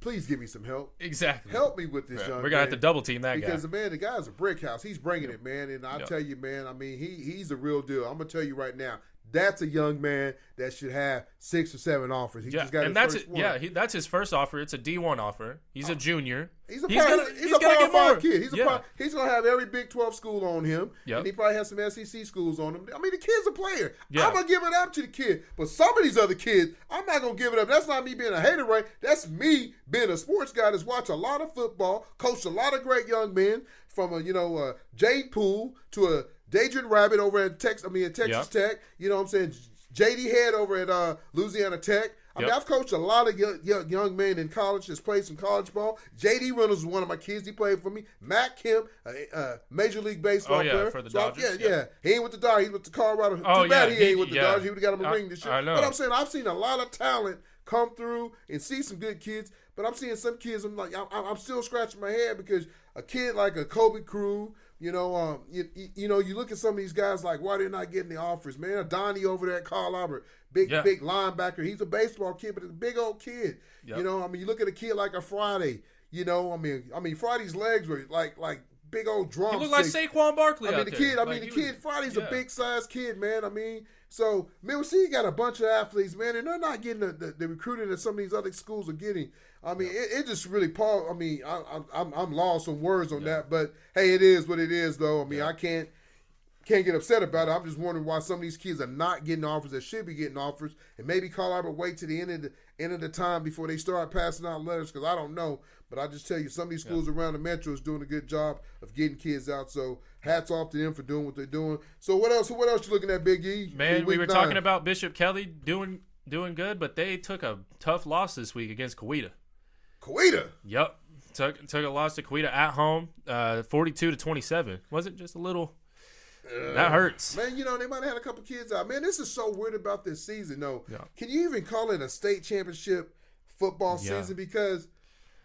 please give me some help. Exactly. Help me with this young man. We're going to have to double team that guy. Because, man, the guy's a brick house. He's bringing it, man. And I tell you, man, I mean, he's a real deal. I'm going to tell you right now, that's a young man that should have 6 or 7 offers. He just got his first one. Yeah, that's his first offer. It's a D1 offer. He's a junior. He's a Power 5 kid. He's going to have every Big 12 school on him. Yep. And he probably has some SEC schools on him. I mean, the kid's a player. Yeah. I'm going to give it up to the kid. But some of these other kids, I'm not going to give it up. That's not me being a hater, right? That's me being a sports guy that's watched a lot of football, coached a lot of great young men, from a Jade Poole to a Dadrian Rabbit over at Texas Tech. You know what I'm saying? J.D. Head over at Louisiana Tech. I mean, I've coached a lot of young men in college that's played some college ball. J.D. Reynolds was one of my kids. He played for me. Matt Kemp, Major League Baseball player. For the Dodgers. He ain't with the Dodgers. He's with the Colorado. Too bad he ain't with the Dodgers. He would have got him a ring this year. I know. But I'm saying I've seen a lot of talent come through and see some good kids. But I'm seeing some kids, I'm still scratching my head because a kid like a Kobe Crew, you look at some of these guys like, why they're not getting the offers, man. Donnie over there at Carl Albert, big linebacker. He's a baseball kid, but he's a big old kid. Yep. You look at a kid like a Friday, Friday's legs were like big old drumsticks. He looked like Saquon Barkley the kid, Friday's a big-sized kid, man. So Middle C got a bunch of athletes, man, and they're not getting the recruiting that some of these other schools are getting. It just really, I'm lost on words on that, but hey, it is what it is, though. I can't get upset about it. I'm just wondering why some of these kids are not getting offers that should be getting offers, and maybe Carl Albert wait to the end of the time before they start passing out letters, because I don't know. But I just tell you, some of these schools around the metro is doing a good job of getting kids out. So hats off to them for doing what they're doing. So what else you looking at, Big E? Man, we were talking about Bishop Kelly doing good, but they took a tough loss this week against Coweta. Coweta? Yep. Took a loss to Coweta at home, 42-27. Wasn't just a little. That hurts. Man, they might have had a couple kids out. Man, this is so weird about this season, though. Yeah. Can you even call it a state championship football season? Because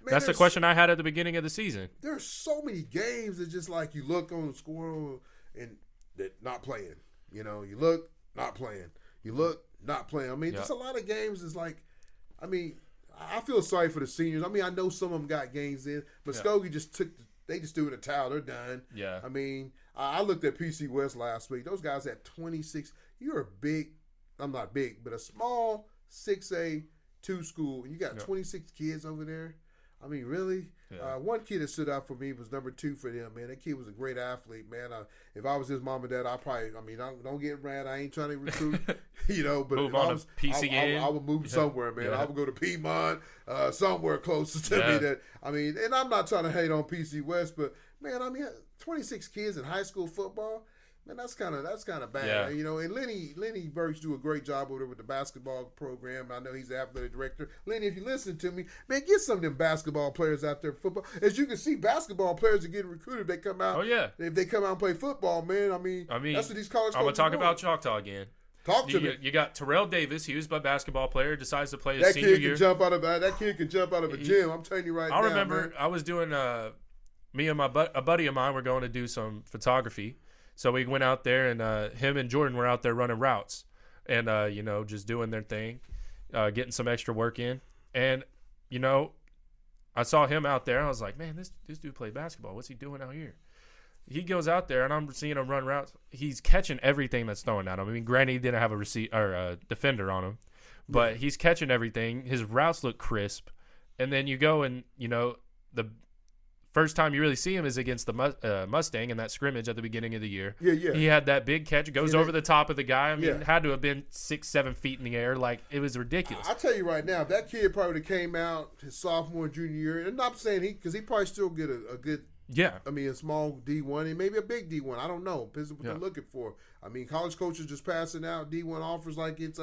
that's the question I had at the beginning of the season. There's so many games that just like you look on the score and they're not playing. You look, not playing. You look, not playing. Just a lot of games is like, I feel sorry for the seniors. I know some of them got games in, but Muskogee they just threw in a towel. They're done. Yeah. I looked at PC West last week. Those guys had 26. You're a big, I'm not big, but a small 6A 2 school, and you got 26 kids over there. Really? Yeah. One kid that stood out for me was number 2 for them, man. That kid was a great athlete, man. If I was his mom and dad, I probably, don't get mad. I ain't trying to recruit, but move on to PCA. I would move somewhere, man. I would go to Piedmont, somewhere closer to me. That and I'm not trying to hate on PC West, but man, 26 kids in high school football. Man, that's kind of bad. Yeah. And Lenny Burks do a great job over there with the basketball program. I know he's the athletic director. Lenny, if you listen to me, man, get some of them basketball players out there for football. As you can see, basketball players are getting recruited if they come out. Oh yeah. If they come out and play football, man, that's what these college coaches I'm gonna talk doing. about Choctaw again. Talk to me. You got Terrell Davis. He was a basketball player. Decides to play his that senior kid year. That kid can jump out of a gym. I'm telling you right now. I remember man. I was doing me and a buddy of mine were going to do some photography. So we went out there, and him and Jordan were out there running routes and, just doing their thing, getting some extra work in. And, I saw him out there. I was like, man, this dude played basketball. What's he doing out here? He goes out there, and I'm seeing him run routes. He's catching everything that's thrown at him. Granted, he didn't have a defender on him, but he's catching everything. His routes look crisp. And then you go and, the first time you really see him is against the Mustang in that scrimmage at the beginning of the year. Yeah. He had that big catch, goes over the top of the guy. It had to have been 6-7 feet in the air. Like, it was ridiculous. I tell you right now, if that kid probably came out his sophomore and junior year, and I'm not saying because he probably still get a good, a small D1 and maybe a big D1. I don't know. Depends on what they're looking for. College coaches just passing out D1 offers like it's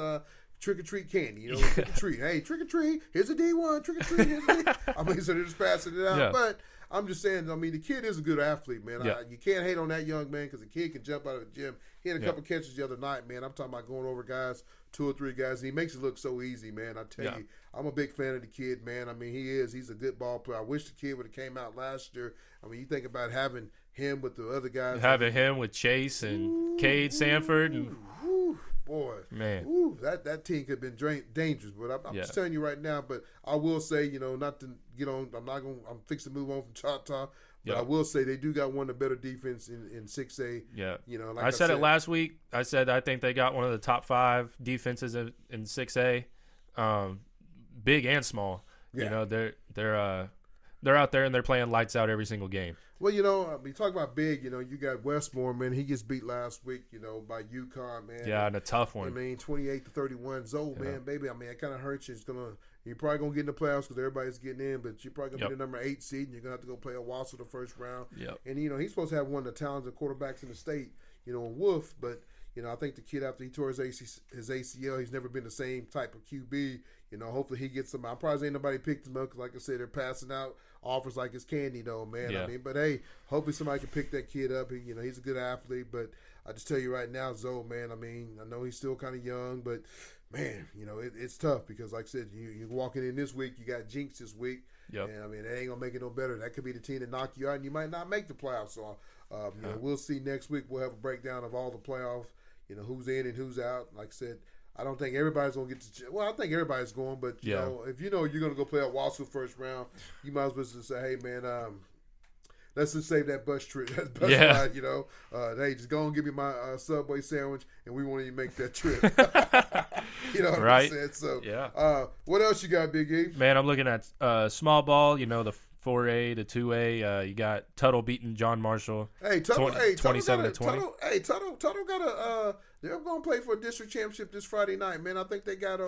trick or treat candy, trick or treat. Hey, trick or treat. Here's a D1. Trick or treat. Here's a D. So they're just passing it out. Yeah. But I'm just saying, the kid is a good athlete, man. Yeah. You can't hate on that young man because the kid can jump out of the gym. He had a couple catches the other night, man. I'm talking about going over guys, 2 or 3 guys, and he makes it look so easy, man. I tell you, I'm a big fan of the kid, man. He's a good ball player. I wish the kid would have came out last year. You think about having him with the other guys. Having him with Chase and Cade Sanford. And boy, Man. ooh, that team could have been dangerous. But I'm just telling you right now. But I will say, not to get on. I'm fixing to move on from Choctaw. But I will say they do got one of the better defense in 6A. Yeah. Like I said it last week. I said I think they got one of the top 5 defenses in 6A, big and small. Yeah. They're out there and they're playing lights out every single game. Well, you talk about big, you got Westmore, man. He gets beat last week, by UConn, man. Yeah, and a tough one. 28-31. Zoe, man, baby. It kind of hurts you. You're probably going to get in the playoffs because everybody's getting in, but you're probably going to be the number 8 seed, and you're going to have to go play a Wassel the first round. Yep. And, he's supposed to have one of the talented quarterbacks in the state, in Wolf, but, I think the kid, after he tore his ACL, he's never been the same type of QB. Hopefully he gets some. I'm surprised ain't nobody picked him up because, like I said, they're passing out offers like it's candy, though, man. Yeah. But hey, hopefully somebody can pick that kid up. He's a good athlete, but I just tell you right now, Zoe, man. I know he's still kind of young, but man, it's tough because, like I said, you're walking in this week, you got Jinx this week, Yep. and it ain't gonna make it no better. That could be the team that knock you out, and you might not make the playoffs. So, we'll see next week. We'll have a breakdown of all the playoffs. Who's in and who's out. Like I said, I don't think everybody's going to get to – well, I think everybody's going, but, if you're going to go play at Wassel first round, you might as well just say, hey, man, let's just save that bus trip, that bus ride, hey, just go and give me my Subway sandwich, and we won't even make that trip. You know what I'm saying? So, what else you got, Big E? Man, I'm looking at small ball, the 4A to 2A. You got Tuttle beating John Marshall. Hey, Tuttle, 27-20. Tuttle got a they're going to play for a district championship this Friday night, man. I think they got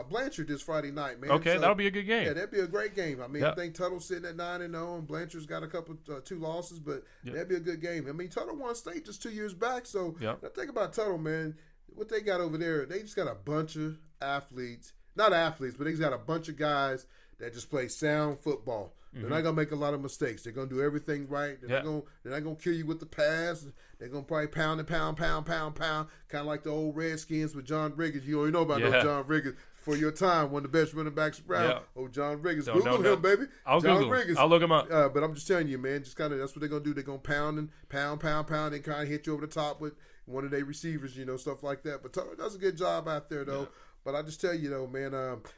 Blanchard this Friday night, man. Okay, so, that'll be a good game. Yeah, that'd be a great game. I think Tuttle's sitting at 9-0, and Blanchard's got a couple 2 losses, but that'd be a good game. Tuttle won state just 2 years back, so think about Tuttle, man. What they got over there, they just got a bunch of athletes. Not athletes, but they just got a bunch of guys that just play sound football. They're not gonna make a lot of mistakes. They're gonna do everything right. They're not gonna kill you with the pass. They're gonna probably pound and pound, kind of like the old Redskins with John Riggins. You already know about those John Riggins. For your time, one of the best running backs around. Yeah. Oh, John Riggins. Google him, baby. I'll Google him. I'll look him up. But I'm just telling you, man. Just kind of that's what they're gonna do. They're gonna pound and pound, and kind of hit you over the top with one of their receivers, stuff like that. But Tuttle does a good job out there, though. Yeah. But I just tell you, though, man,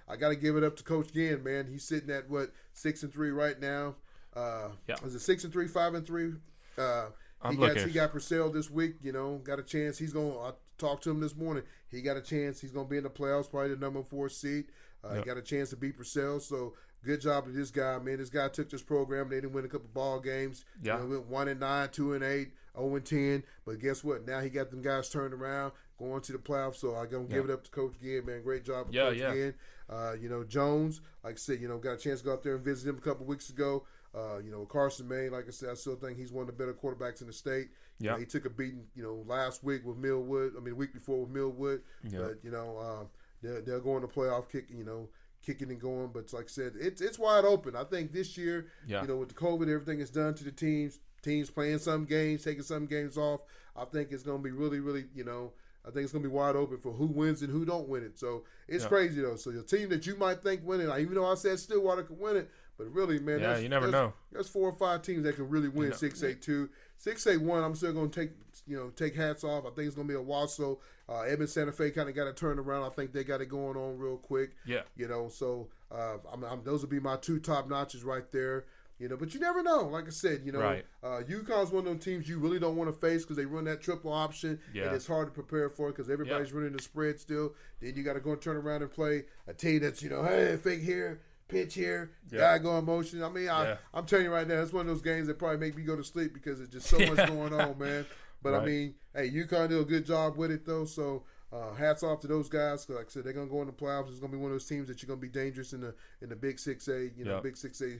I got to give it up to Coach Ginn, man. He's sitting at, 6-3 right now. Is it 6-3, 5-3? He got Purcell this week, got a chance. I talked to him this morning. He got a chance. He's going to be in the playoffs, probably the number 4 seed. He got a chance to beat Purcell. So good job to this guy, man. This guy took this program. They didn't win a couple ball games. Yeah. Went 1-9, 2-8, 0-10. But guess what? Now he got them guys turned around, going to the playoffs. So I'm going to give it up to Coach Ginn, man. Great job, Coach Ginn. Jones, like I said, got a chance to go out there and visit him a couple weeks ago. Carson Maine, like I said, I still think he's one of the better quarterbacks in the state. He took a beating, last week with Millwood. The week before with Millwood. But, they'll go in the playoff kicking and going. But like I said, it's wide open. I think this year, with the COVID, everything is done to the teams playing some games, taking some games off. I think it's going to be really, really, I think it's going to be wide open for who wins and who don't win it. So it's crazy, though. So the team that you might think win it, even though I said Stillwater could win it, but really, man, you never know. There's 4 or 5 teams that can really win 6-8-2. 6-8-1, I'm still going to take hats off. I think it's going to be a Wassel. Edmond Santa Fe kind of got it turned around. I think they got it going on real quick. Yeah. So those would be my 2 top notches right there. But you never know. Like I said, UConn's one of those teams you really don't want to face because they run that triple option, and it's hard to prepare for because everybody's running the spread still. Then you got to go and turn around and play a team that's, hey, fake here, pitch here, guy going motion. I'm telling you right now, it's one of those games that probably make me go to sleep because there's just so much going on, man. But, hey, UConn did a good job with it, though, so hats off to those guys. Cause like I said, they're going to go in the playoffs. It's going to be one of those teams that you're going to be dangerous in the Big 6A, Big 6A.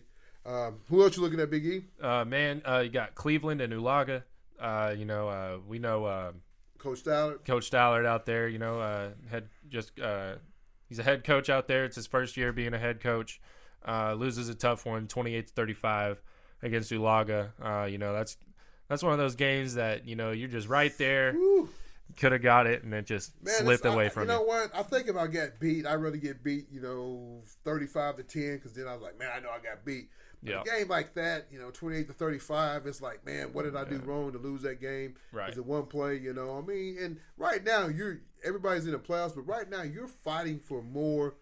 Who else you looking at, Big E? You got Cleveland and Ulaga. We know Coach Stallard. Coach Stallard out there. He's a head coach out there. It's his first year being a head coach. Loses a tough one, 28-35 against Ulaga. That's one of those games that you're just right there. Woo. Could have got it, and it just slipped away from you. You know what? I think if I get beat, I'd rather get beat, 35-10, because then I was like, man, I know I got beat. Yeah. A game like that, 28-35, it's like, man, what did I do wrong to lose that game? Right. Is it one play? I mean, and right now everybody's in the playoffs, but right now you're fighting for more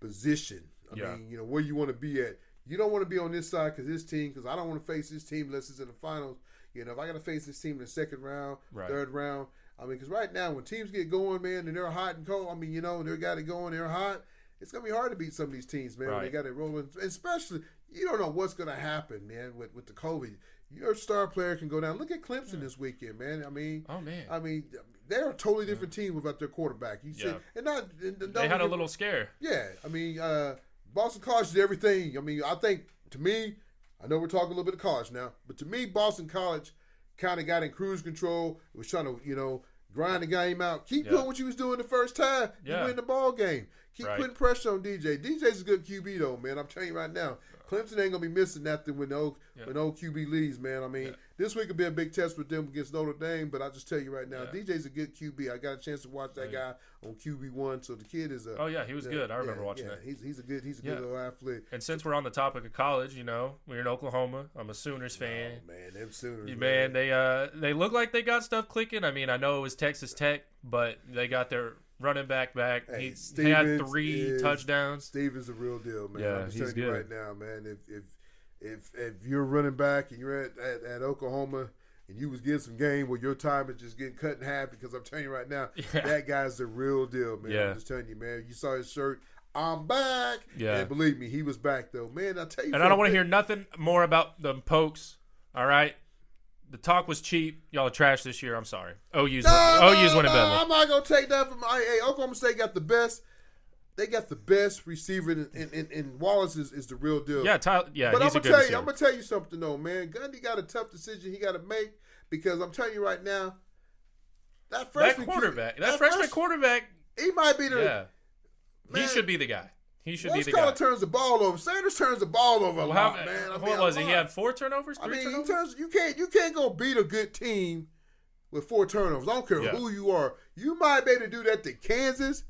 position. I mean, where you want to be at. You don't want to be on this side because I don't want to face this team unless it's in the finals. If I got to face this team in the second round, third round, I mean, because right now when teams get going, man, and they're hot and cold, I mean, they got it going, they're hot. It's gonna be hard to beat some of these teams, man. When they got it rolling, especially you don't know what's gonna happen, man, with the COVID. Your star player can go down. Look at Clemson this weekend, man. I mean, they're a totally different team without their quarterback. You see, they had a little scare. Yeah, I mean, Boston College did everything. I mean, I think to me, I know we're talking a little bit of college now, but to me, Boston College kind of got in cruise control. It was trying to, grind the game out. Keep doing what you was doing the first time. You win the ball game. Keep putting pressure on DJ. DJ's a good QB though, man. I'm telling you right now. Clemson ain't gonna be missing nothing when old QB leaves, man. I mean, this week could be a big test with them against Notre Dame, but I just tell you right now, DJ's a good QB. I got a chance to watch that guy on QB1, so the kid is a. Oh yeah, he was good. I remember watching that. He's a good little athlete. And since we're on the topic of college, we're in Oklahoma. I'm a Sooners fan. Oh man, them Sooners. Man, they look like they got stuff clicking. I mean, I know it was Texas Tech, but they got their running back. Hey, he had 3 touchdowns. Stevens a real deal, man. Yeah, I'm just he's telling you good. right now, man. If you're running back and you're at Oklahoma and you was getting some game where your time is just getting cut in half, because I'm telling you right now, that guy's the real deal, man. I'm just telling you, man. You saw his shirt. I'm back. Yeah. And believe me, he was back though, man. I tell you. And I don't want to hear nothing more about the Pokes. All right. The talk was cheap. Y'all are trash this year. I'm sorry. OU's winning better. I'm not gonna take that from Oklahoma State got the best. They got the best receiver, and Wallace is the real deal. Yeah, Tyler, but he's I'm a good receiver. I'm gonna tell you something though, man. Gundy got a tough decision he got to make, because I'm telling you right now, that freshman quarterback, he might be the. Yeah, man, he should be the guy. He should be the guy. guy. turns the ball over. Sanders turns the ball over a lot, man. What was it? He had 4 turnovers. 3 turnovers? You can't go beat a good team with 4 turnovers. I don't care who you are. You might be able to do that to Kansas.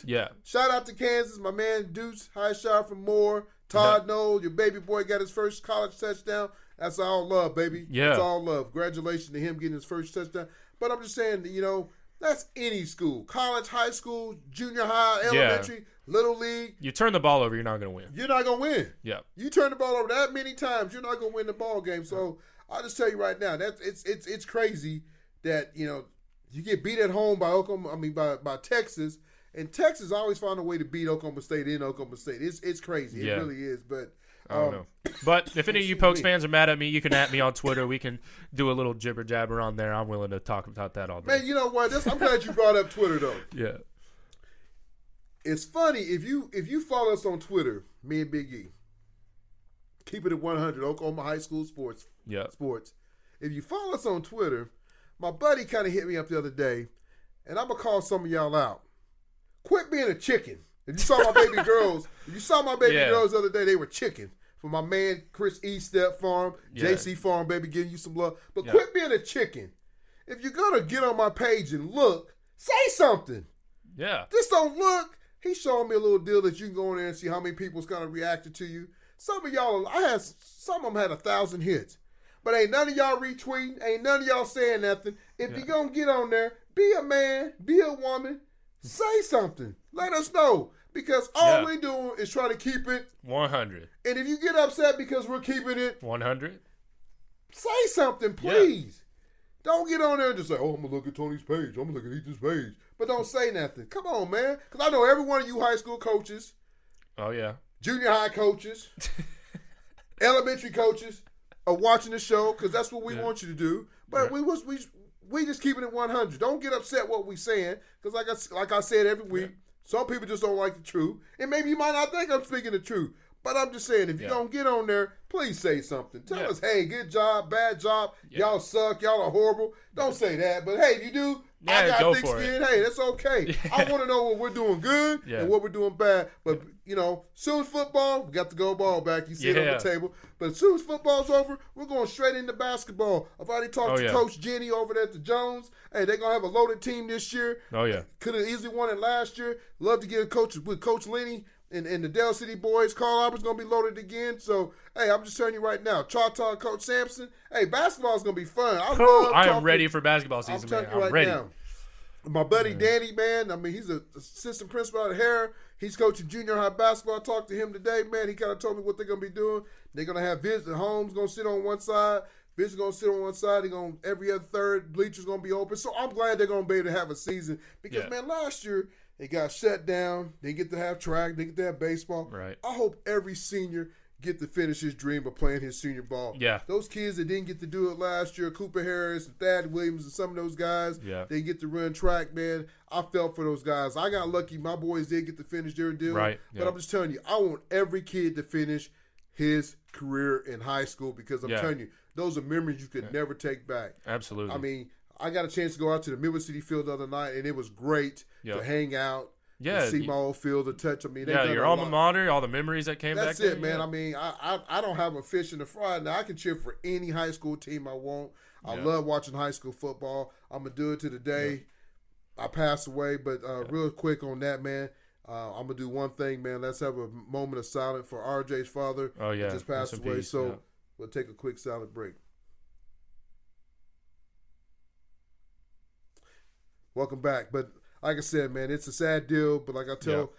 Yeah. Shout out to Kansas. My man Deuce, high shot from Moore. Todd Knowles, your baby boy got his first college touchdown. That's all love, baby. Yeah. That's all love. Congratulations to him getting his first touchdown. But I'm just saying, that's any school. College, high school, junior high, elementary, little league. You turn the ball over, you're not going to win. You're not going to win. Yeah. You turn the ball over that many times, you're not going to win the ball game. So I'll just tell you right now, that it's crazy that, you get beat at home by by Texas. And Texas always found a way to beat Oklahoma State in Oklahoma State. It's crazy. It really is. But I don't know. But if any of you Pokes fans are mad at me, you can at me on Twitter. We can do a little jibber jabber on there. I'm willing to talk about that all day. Man, you know what? I'm glad you brought up Twitter though. Yeah. It's funny if you follow us on Twitter, me and Big E. Keep it at 100 Oklahoma High School Sports. Yeah. Sports. If you follow us on Twitter, my buddy kind of hit me up the other day, and I'm gonna call some of y'all out. Quit being a chicken. If you saw my baby girls, girls the other day, they were chicken. For my man Chris E. Step Farm, JC Farm, baby, giving you some love. But quit being a chicken. If you're gonna get on my page and look, say something. Yeah. Just don't look. He's showing me a little deal that you can go in there and see how many people's kind of reacted to you. Some of y'all, some of them had 1,000 hits. But ain't none of y'all retweeting. Ain't none of y'all saying nothing. If you're going to get on there, be a man, be a woman, say something. Let us know. Because all we doing is try to keep it 100. And if you get upset because we're keeping it 100, say something, please. Don't get on there and just say, I'm going to look at Tony's page. I'm going to look at Ethan's page. But don't say nothing. Come on, man. Because I know every one of you high school coaches. Oh, yeah. Junior high coaches. Elementary coaches are watching the show because that's what we want you to do. But we just keeping it 100. Don't get upset what we saying because like I said every week, some people just don't like the truth. And maybe you might not think I'm speaking the truth. But I'm just saying, if you don't get on there, please say something. Tell us, hey, good job, bad job, y'all suck, y'all are horrible. Don't say that. But, hey, if you do, I got thick skin. Hey, that's okay. I want to know what we're doing good and what we're doing bad. But, soon as football, we got the go ball back. You see it on the table. But as soon as football's over, we're going straight into basketball. I've already talked to Coach Jenny over there at the Jones. Hey, they're going to have a loaded team this year. Oh, yeah. Could have easily won it last year. Love to get a coach with Coach Lenny. And the Dell City boys, Carl Albert's going to be loaded again. So, hey, I'm just telling you right now, Choctaw Coach Sampson, hey, basketball's going to be fun. I am ready for basketball season, I'm telling man. you right I'm ready. now. My buddy Danny, man, I mean, he's an assistant principal out of Hare. He's coaching junior high basketball. I talked to him today, man. He kind of told me what they're going to be doing. They're going to have visitors. Holmes going to sit on one side. Visitors going to sit on one side. They're going every other third. Bleachers going to be open. So I'm glad they're going to be able to have a season because, man, last year – they got shut down. They get to have track. They get to have baseball. Right. I hope every senior get to finish his dream of playing his senior ball. Yeah. Those kids that didn't get to do it last year, Cooper Harris and Thad Williams and some of those guys, they get to run track, man. I felt for those guys. I got lucky. My boys did get to finish their deal. Right. But I'm just telling you, I want every kid to finish his career in high school because I'm telling you, those are memories you could never take back. Absolutely. I mean, I got a chance to go out to the Midwest City Field the other night, and it was great to hang out, to see my old field, to touch. I mean, your alma mater, all the memories that came back. That's it, man. I mean, I don't have a fish in the fry. Now, I can cheer for any high school team I want. I love watching high school football. I'm going to do it to the day I pass away. But real quick on that, man, I'm going to do one thing, man. Let's have a moment of silence for RJ's father. Oh, yeah. Who just passed away. Peace. So we'll take a quick silent break. Welcome back. But like I said, man, it's a sad deal. But like I tell,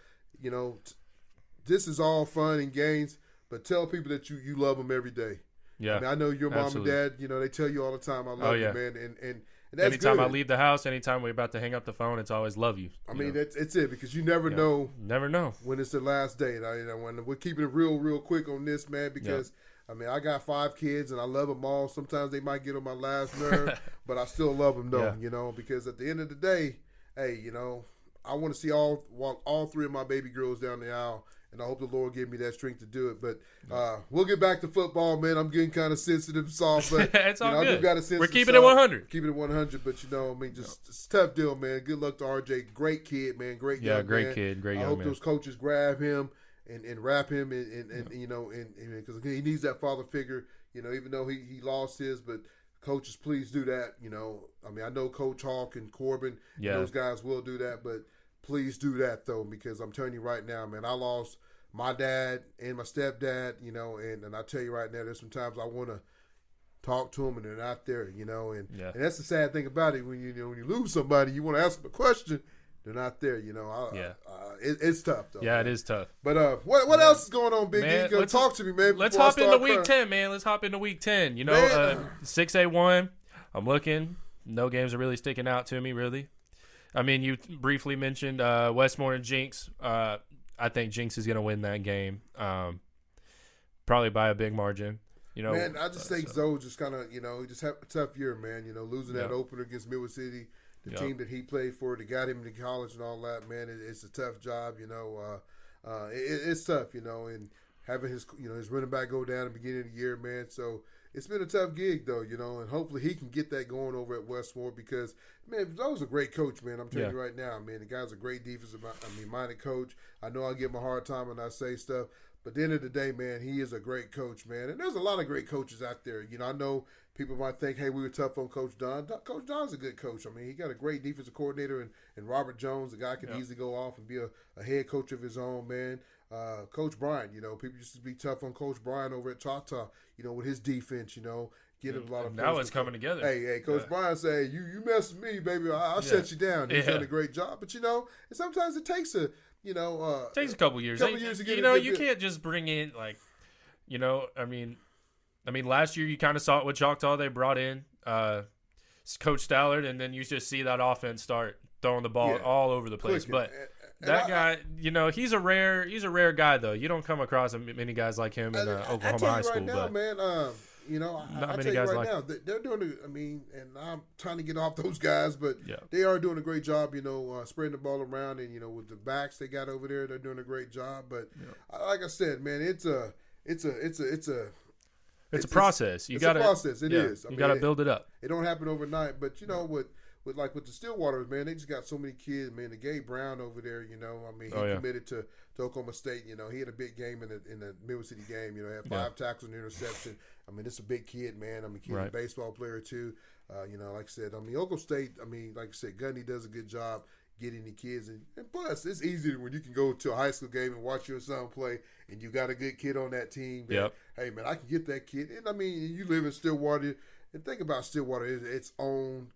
this is all fun and games. But tell people that you love them every day. Yeah. I mean, I know your mom and dad, they tell you all the time, I love you, man. And that's anytime good. I leave the house, anytime we're about to hang up the phone, it's always love you. I mean, it's it because you never know. Never know. When it's the last day. When we're keeping it real quick on this, man, because I mean, I got 5 kids and I love them all. Sometimes they might get on my last nerve, but I still love them, though, because at the end of the day, hey, I want to see all 3 of my baby girls down the aisle, and I hope the Lord give me that strength to do it. But we'll get back to football, man. I'm getting kind of sensitive and soft, but it's all good. I do got a sense. We're keeping it 100. Keeping it 100, but I mean, it's a tough deal, man. Good luck to RJ. Great kid, man. Great young great man. Kid, great young man. I hope those coaches grab him and wrap him and because he needs that father figure. Even though he lost his, but coaches, please do that. I mean, I know Coach Hawk and Corbin, those guys will do that, but please do that though, because I'm telling you right now, man, I lost my dad and my stepdad, and I tell you right now, there's sometimes I want to talk to them and they're not there, and that's the sad thing about it. When when you lose somebody, you want to ask them a question, they're not there, it's tough though. Yeah, man. It is tough. But what else is going on, Big E? You talk to me, man. Let's hop into week 10, man. Let's hop into week 10. 6A1. I'm looking. No games are really sticking out to me, really. I mean, you briefly mentioned Westmore and Jinx. I think Jinx is going to win that game, probably by a big margin. Man, I just think Zoe just kind of, he just had a tough year, man. Losing that opener against Midwest City, the team that he played for, that got him into college and all that, man. It's a tough job, it's tough, and having his running back go down at the beginning of the year, man. So it's been a tough gig, though, and hopefully he can get that going over at Westmore because, man, that was a great coach, man. I'm telling you right now, man. The guy's a great minded coach. I know I give him a hard time when I say stuff, but at the end of the day, man, he is a great coach, man. And there's a lot of great coaches out there. I know people might think, hey, we were tough on Coach Don. Coach Don's a good coach. I mean, he got a great defensive coordinator and Robert Jones, a guy can easily go off and be a head coach of his own, man. Coach Bryant, people used to be tough on Coach Bryant over at Choctaw, with his defense, getting a lot of. Now it's coming together. Hey, Coach Bryant say, you mess with me, baby, I'll shut you down. He's done a great job, but and sometimes it takes a takes a couple years. To get you can't just bring in I mean, last year you kind of saw it with Choctaw. They brought in Coach Stallard, and then you just see that offense start throwing the ball all over the place. But that guy, he's a rare guy though. You don't come across many guys like him in Oklahoma high school. Now, man, not I many tell guys you right like. now, they're doing. And I'm trying to get off those guys, but they are doing a great job. Spreading the ball around, and with the backs they got over there, they're doing a great job. But like I said, man, it's a process. You got a process. It is. You got to build it up. It don't happen overnight, but with the Stillwaters, man, they just got so many kids, man. The Gabe Brown over there, he committed to Oklahoma State. He had a big game in the Midwest City game. He had 5 tackles and interception. I mean, it's a big kid, man. I mean, he's a baseball player too. Like I said, Oklahoma State. Like I said, Gundy does a good job. get any kids. And plus, it's easier when you can go to a high school game and watch your son play, and you got a good kid on that team. Yep. Hey, man, I can get that kid. And, I mean, you live in Stillwater. And think about Stillwater, its own,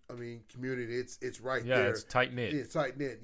community. It's right there. Yeah, it's tight-knit. It's tight-knit,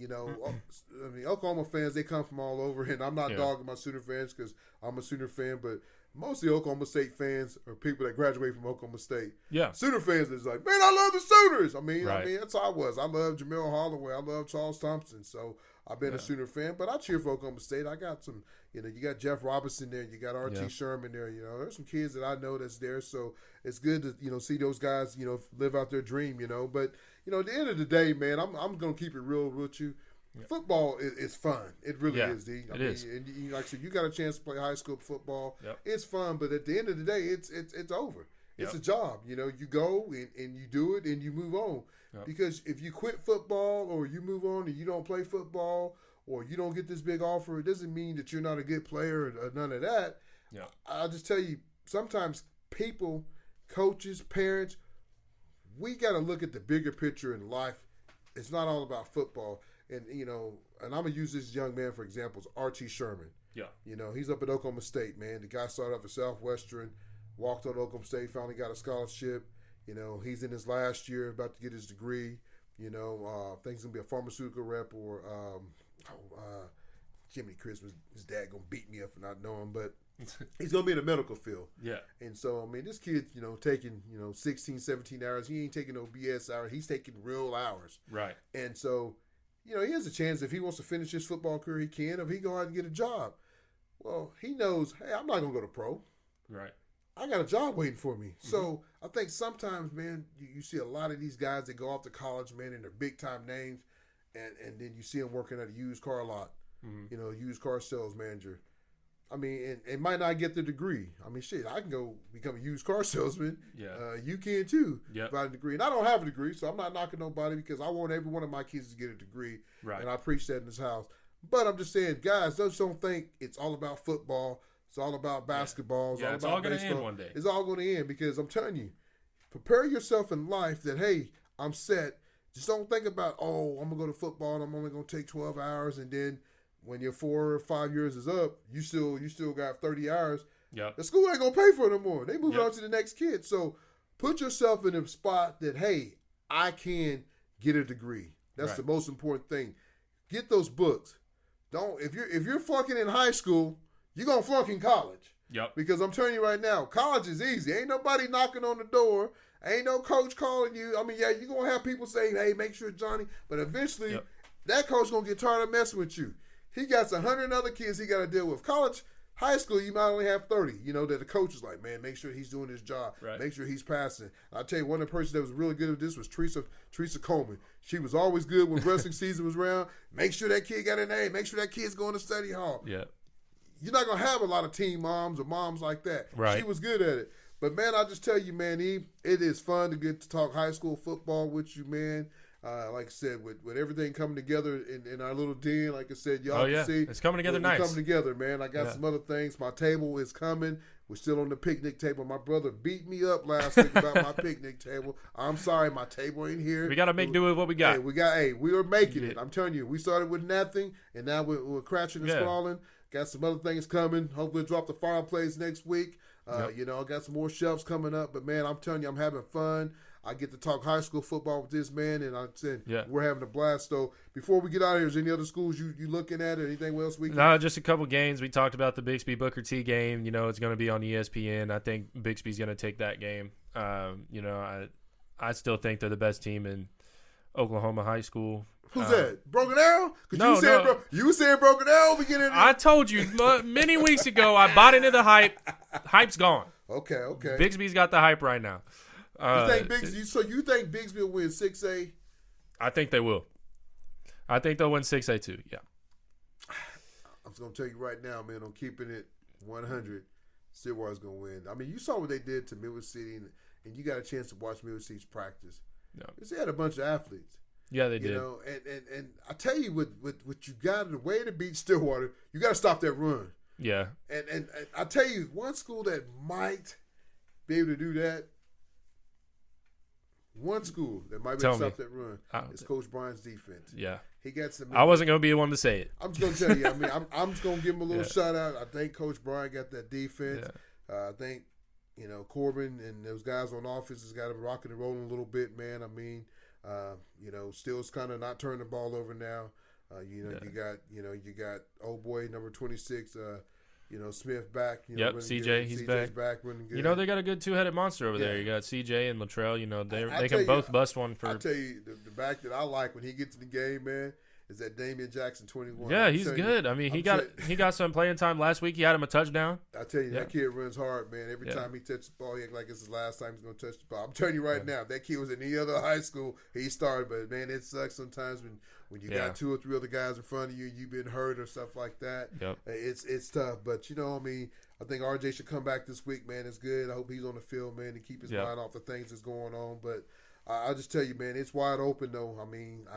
Oklahoma fans, they come from all over. And I'm not dogging my Sooner fans because I'm a Sooner fan, but most of the Oklahoma State fans are people that graduate from Oklahoma State. Yeah. Sooner fans is like, man, I love the Sooners. Right. That's how I was. I love Jamel Holloway. I love Charles Thompson. So I've been a Sooner fan, but I cheer for Oklahoma State. I got some, you got Jeff Robinson there. You got R.T. Sherman there. There's some kids that I know that's there. So it's good to, see those guys, live out their dream, But, at the end of the day, man, I'm going to keep it real with you. Yeah. Football is fun. It really is, D. It is. And like I said, you got a chance to play high school football. Yep. It's fun, but at the end of the day, it's over. It's a job. You go and you do it and you move on. Yep. Because if you quit football or you move on and you don't play football or you don't get this big offer, it doesn't mean that you're not a good player or none of that. Yeah. I'll just tell you, sometimes people, coaches, parents, we got to look at the bigger picture in life. It's not all about football. And, and I'm going to use this young man, for example, R.T. Sherman. Yeah. He's up at Oklahoma State, man. The guy started off at Southwestern, walked on Oklahoma State, finally got a scholarship. He's in his last year, about to get his degree. Think he's going to be a pharmaceutical rep or, Jiminy Christmas, his dad going to beat me up for not knowing, but he's going to be in the medical field. Yeah. And so, this kid, taking, 16, 17 hours. He ain't taking no BS hours. He's taking real hours. Right. And so, he has a chance if he wants to finish his football career, he can. If he go out and get a job, well, he knows, hey, I'm not going to go to pro. Right. I got a job waiting for me. Mm-hmm. So I think sometimes, man, you see a lot of these guys that go off to college, man, and they're big-time names, and then you see them working at a used car lot, used car sales manager. And it might not get the degree. Shit, I can go become a used car salesman. Yeah. You can too. Yeah. Without a degree. And I don't have a degree, so I'm not knocking nobody because I want every one of my kids to get a degree. Right. And I preach that in this house. But I'm just saying, guys, just don't think it's all about football. It's all about basketball. It's all going to end one day. It's all going to end because I'm telling you, prepare yourself in life that, hey, I'm set. Just don't think about, I'm going to go to football and I'm only going to take 12 hours and then when your 4 or 5 years is up, you still got 30 hours. Yeah. The school ain't gonna pay for it no more. They move on to the next kid. So put yourself in a spot that, hey, I can get a degree. That's the most important thing. Get those books. Don't if you're flunking in high school, you're gonna flunk in college. Yep. Because I'm telling you right now, college is easy. Ain't nobody knocking on the door. Ain't no coach calling you. You're gonna have people saying, hey, make sure Johnny, but eventually that coach gonna get tired of messing with you. He got 100 other kids he got to deal with. College, high school, you might only have 30. That the coach is like, man, make sure he's doing his job. Right. Make sure he's passing. I'll tell you, one of the persons that was really good at this was Teresa Coleman. She was always good when wrestling season was around. Make sure that kid got an A. Make sure that kid's going to study hall. Yeah. You're not going to have a lot of teen moms or moms like that. Right. She was good at it. But, man, I just tell you, man, it is fun to get to talk high school football with you, man. Like I said, with everything coming together in our little den, like I said, y'all can see. It's coming together nice. It's coming together, man. I got some other things. My table is coming. We're still on the picnic table. My brother beat me up last week about my picnic table. I'm sorry, my table ain't here. We got to make do with what we got. We are making it. I'm telling you, we started with nothing, and now we're crashing and sprawling. Got some other things coming. Hopefully drop the fireplace next week. I got some more shelves coming up. But, man, I'm telling you, I'm having fun. I get to talk high school football with this man, and I said we're having a blast. So before we get out of here, is there any other schools you looking at or anything else we can? No, just a couple games. We talked about the Bixby Booker T game. It's going to be on ESPN. I think Bixby's going to take that game. I still think they're the best team in Oklahoma high school. Who's that? Broken Arrow? You said Broken Arrow beginning. I told you many weeks ago. I bought into the hype. Hype's gone. Okay. Bixby's got the hype right now. You think Bixby will win 6A? I think they will. I think they'll win 6A too. Yeah. I'm just gonna tell you right now, man. I'm keeping it 100. Stillwater's gonna win. You saw what they did to Midway City, and you got a chance to watch Midway City's practice. Yeah. They had a bunch of athletes. Yeah, they did. And I tell you, what you got, the way to beat Stillwater, you got to stop that run. Yeah. And I tell you, one school that might be able to do that. one school that might be Tell able to me. stop that run. It's Coach Bryant's defense. Yeah. He got some. I wasn't going to be the one to say it. I'm just going to tell you. I mean, I'm just going to give him a little shout out. I think Coach Bryant got that defense. I think, Corbin and those guys on offense has got him rocking and rolling a little bit, man. I mean, Still's kind of not turning the ball over now. You got old boy number 26. Smith back. CJ, he's CJ's back. Running good. They got a good two-headed monster over there. You got CJ and Latrell. They can both bust one for. I'll tell you, the back that I like when he gets in the game, man, is that Damian Jackson 21. Yeah, he's good. I mean, he got some playing time last week. He had him a touchdown. I tell you, that kid runs hard, man. Every time he touches the ball, he acts like it's his last time he's going to touch the ball. I'm telling you right now, if that kid was in any other high school, he started. But, man, it sucks sometimes when you got 2 or 3 other guys in front of you, you've been hurt or stuff like that. Yep. It's tough. But, I think RJ should come back this week, man. It's good. I hope he's on the field, man, to keep his mind off the things that's going on. But I'll just tell you, man, it's wide open, though. I mean,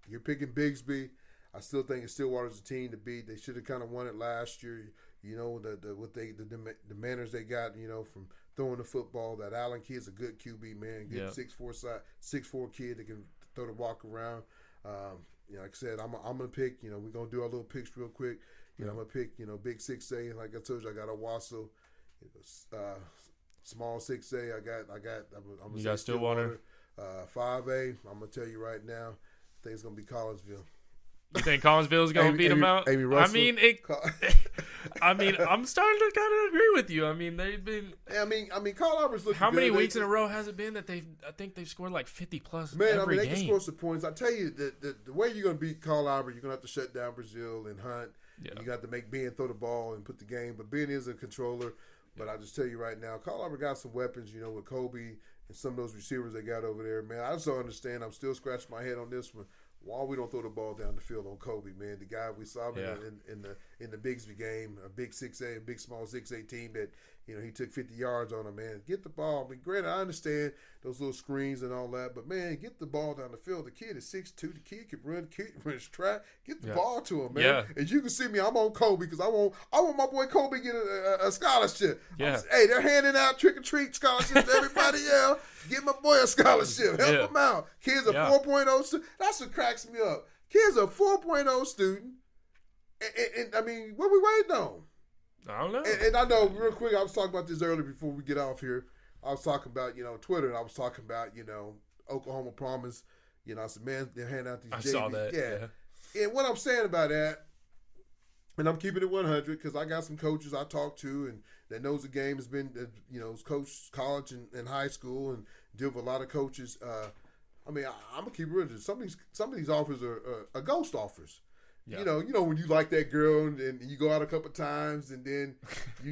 you're picking Bigsby. I still think Stillwater's a team to beat. They should have kind of won it last year. The manners they got, from throwing the football. That Allen kid's a good QB, man. Good 6'4" kid that can throw the walk around. Like I said, I'm gonna pick. We're gonna do our little picks real quick. I'm gonna pick. Big 6A. Like I told you, I got Owasso. Small 6A. I'm you got Stillwater. 5A. I'm gonna tell you right now. I think it's gonna be Collinsville. You think Collinsville's going to beat them out? Amy Russell. I mean, I'm starting to kind of agree with you. I mean, they've been. I mean, Carl Albert's looking. How many weeks in a row has it been that I think they've scored like 50 plus every they game. can score some points. I tell you, the way you're going to beat Carl Albert, you're going to have to shut down Brazil and Hunt. Yeah. You got to make Ben throw the ball and put the game. But Ben is a controller. But I just tell you right now, Carl Albert got some weapons. With Kobe and some of those receivers they got over there, man. I just don't understand. I'm still scratching my head on this one. Why we don't throw the ball down the field on Kobe, man? The guy we saw in the Bigsby game, a big 6A, a big small 6A team that he took 50 yards on him, man. Get the ball. I mean, granted, I understand those little screens and all that, but man, get the ball down the field. The kid is 6'2". The kid can run, his track. Get the ball to him, man. Yeah. As you can see me, I'm on Kobe because I want my boy Kobe to get a scholarship. Yeah. Hey, they're handing out trick or treat scholarships to everybody else. Get my boy a scholarship. Help him out. Kid's a 4.0 student. That's what cracks me up. Kid's a 4.0 student. And I mean, what we waiting on? I don't know. And I know, real quick, I was talking about this earlier before we get off here. I was talking about, Twitter, and I was talking about, Oklahoma Promise. I said, man, they're handing out these JV. Saw that. Yeah. And what I'm saying about that, and I'm keeping it 100 because I got some coaches I talk to and that knows the game has been, coached college and high school and deal with a lot of coaches. I'm going to keep it real. Some of these offers are ghost offers. Yeah. When you like that girl and you go out a couple times and then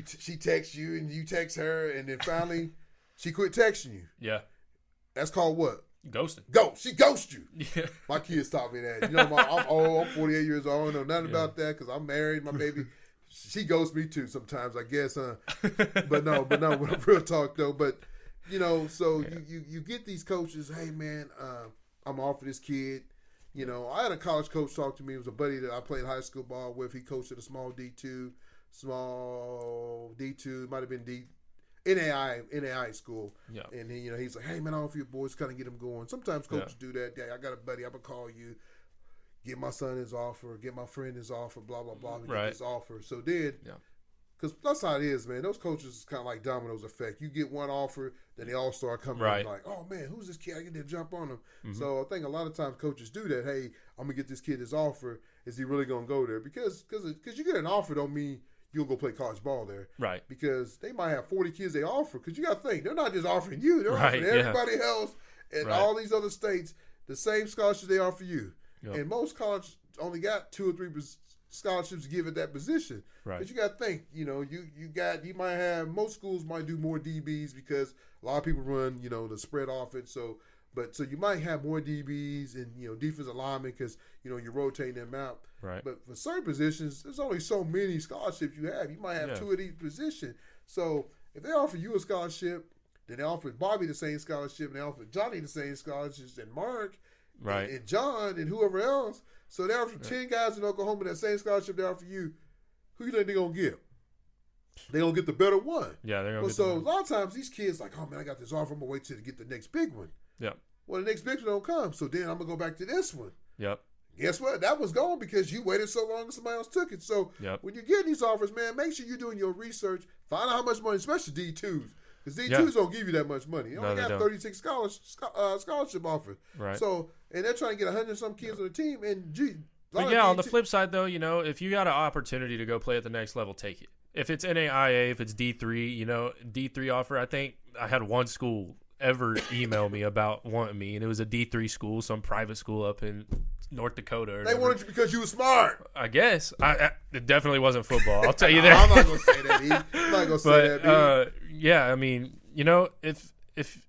she texts you and you text her and then finally she quit texting you. Yeah. That's called what? Ghosting. She ghosted you. Yeah. My kids taught me that. I'm old. I'm 48 years old. I don't know nothing about that because I'm married. My baby, she ghosts me too sometimes, I guess, huh? But no, real talk though. But, so you get these coaches, hey, man, I'm off for this kid. I had a college coach talk to me. It was a buddy that I played high school ball with. He coached at a small D2, it might have been NAI school. Yeah. And he's like, hey, man, I offer you boys, kind of get them going. Sometimes coaches do that. Yeah, I got a buddy, I'm going to call you, get my son his offer, get my friend his offer, blah, blah, blah, get his offer. So then, because that's how it is, man. Those coaches is kind of like dominoes effect. You get one offer, then they all start coming in like, oh, man, who's this kid? I get to jump on him. Mm-hmm. So I think a lot of times coaches do that. Hey, I'm going to get this kid his offer. Is he really going to go there? Because you get an offer don't mean you'll go play college ball there. Right. Because they might have 40 kids they offer. Because you got to think, they're not just offering you. They're offering everybody else in all these other states the same scholarships they offer you. Yep. And most colleges only got 2 or 3 scholarships to give at that position. Right. But you got to think, you might have, most schools might do more DBs because a lot of people run, the spread offense. So you might have more DBs and, defensive linemen because, you're rotating them out. Right. But for certain positions, there's only so many scholarships you have. You might have 2 of these positions. So if they offer you a scholarship, then they offer Bobby the same scholarship, and they offer Johnny the same scholarships, and Mark and John and whoever else. So they offer 10 guys in Oklahoma that same scholarship they offer you. Who you think they're going to get? They're going to get the better one. Yeah, they're going to get the one. So a lot of times these kids like, oh, man, I got this offer. I'm going to wait till to get the next big one. Yep. Well, the next big one don't come. So then I'm going to go back to this one. Yep. Guess what? That was gone because you waited so long and somebody else took it. So when you're getting these offers, man, make sure you're doing your research. Find out how much money, especially D2s. Because D2s don't give you that much money. You only got 36 scholarship offers. Right. So, and they're trying to get 100 some kids on the team. And, but on the flip side, though, if you got an opportunity to go play at the next level, take it. If it's NAIA, if it's D3, D3 offer, I think I had one school ever email me about wanting me, and it was a D3 school, some private school up in North Dakota. They wanted you because you were smart. I guess. It definitely wasn't football. I'll tell you that. I'm not going to say that, E. I'm not going to say that, E. Yeah, I mean, if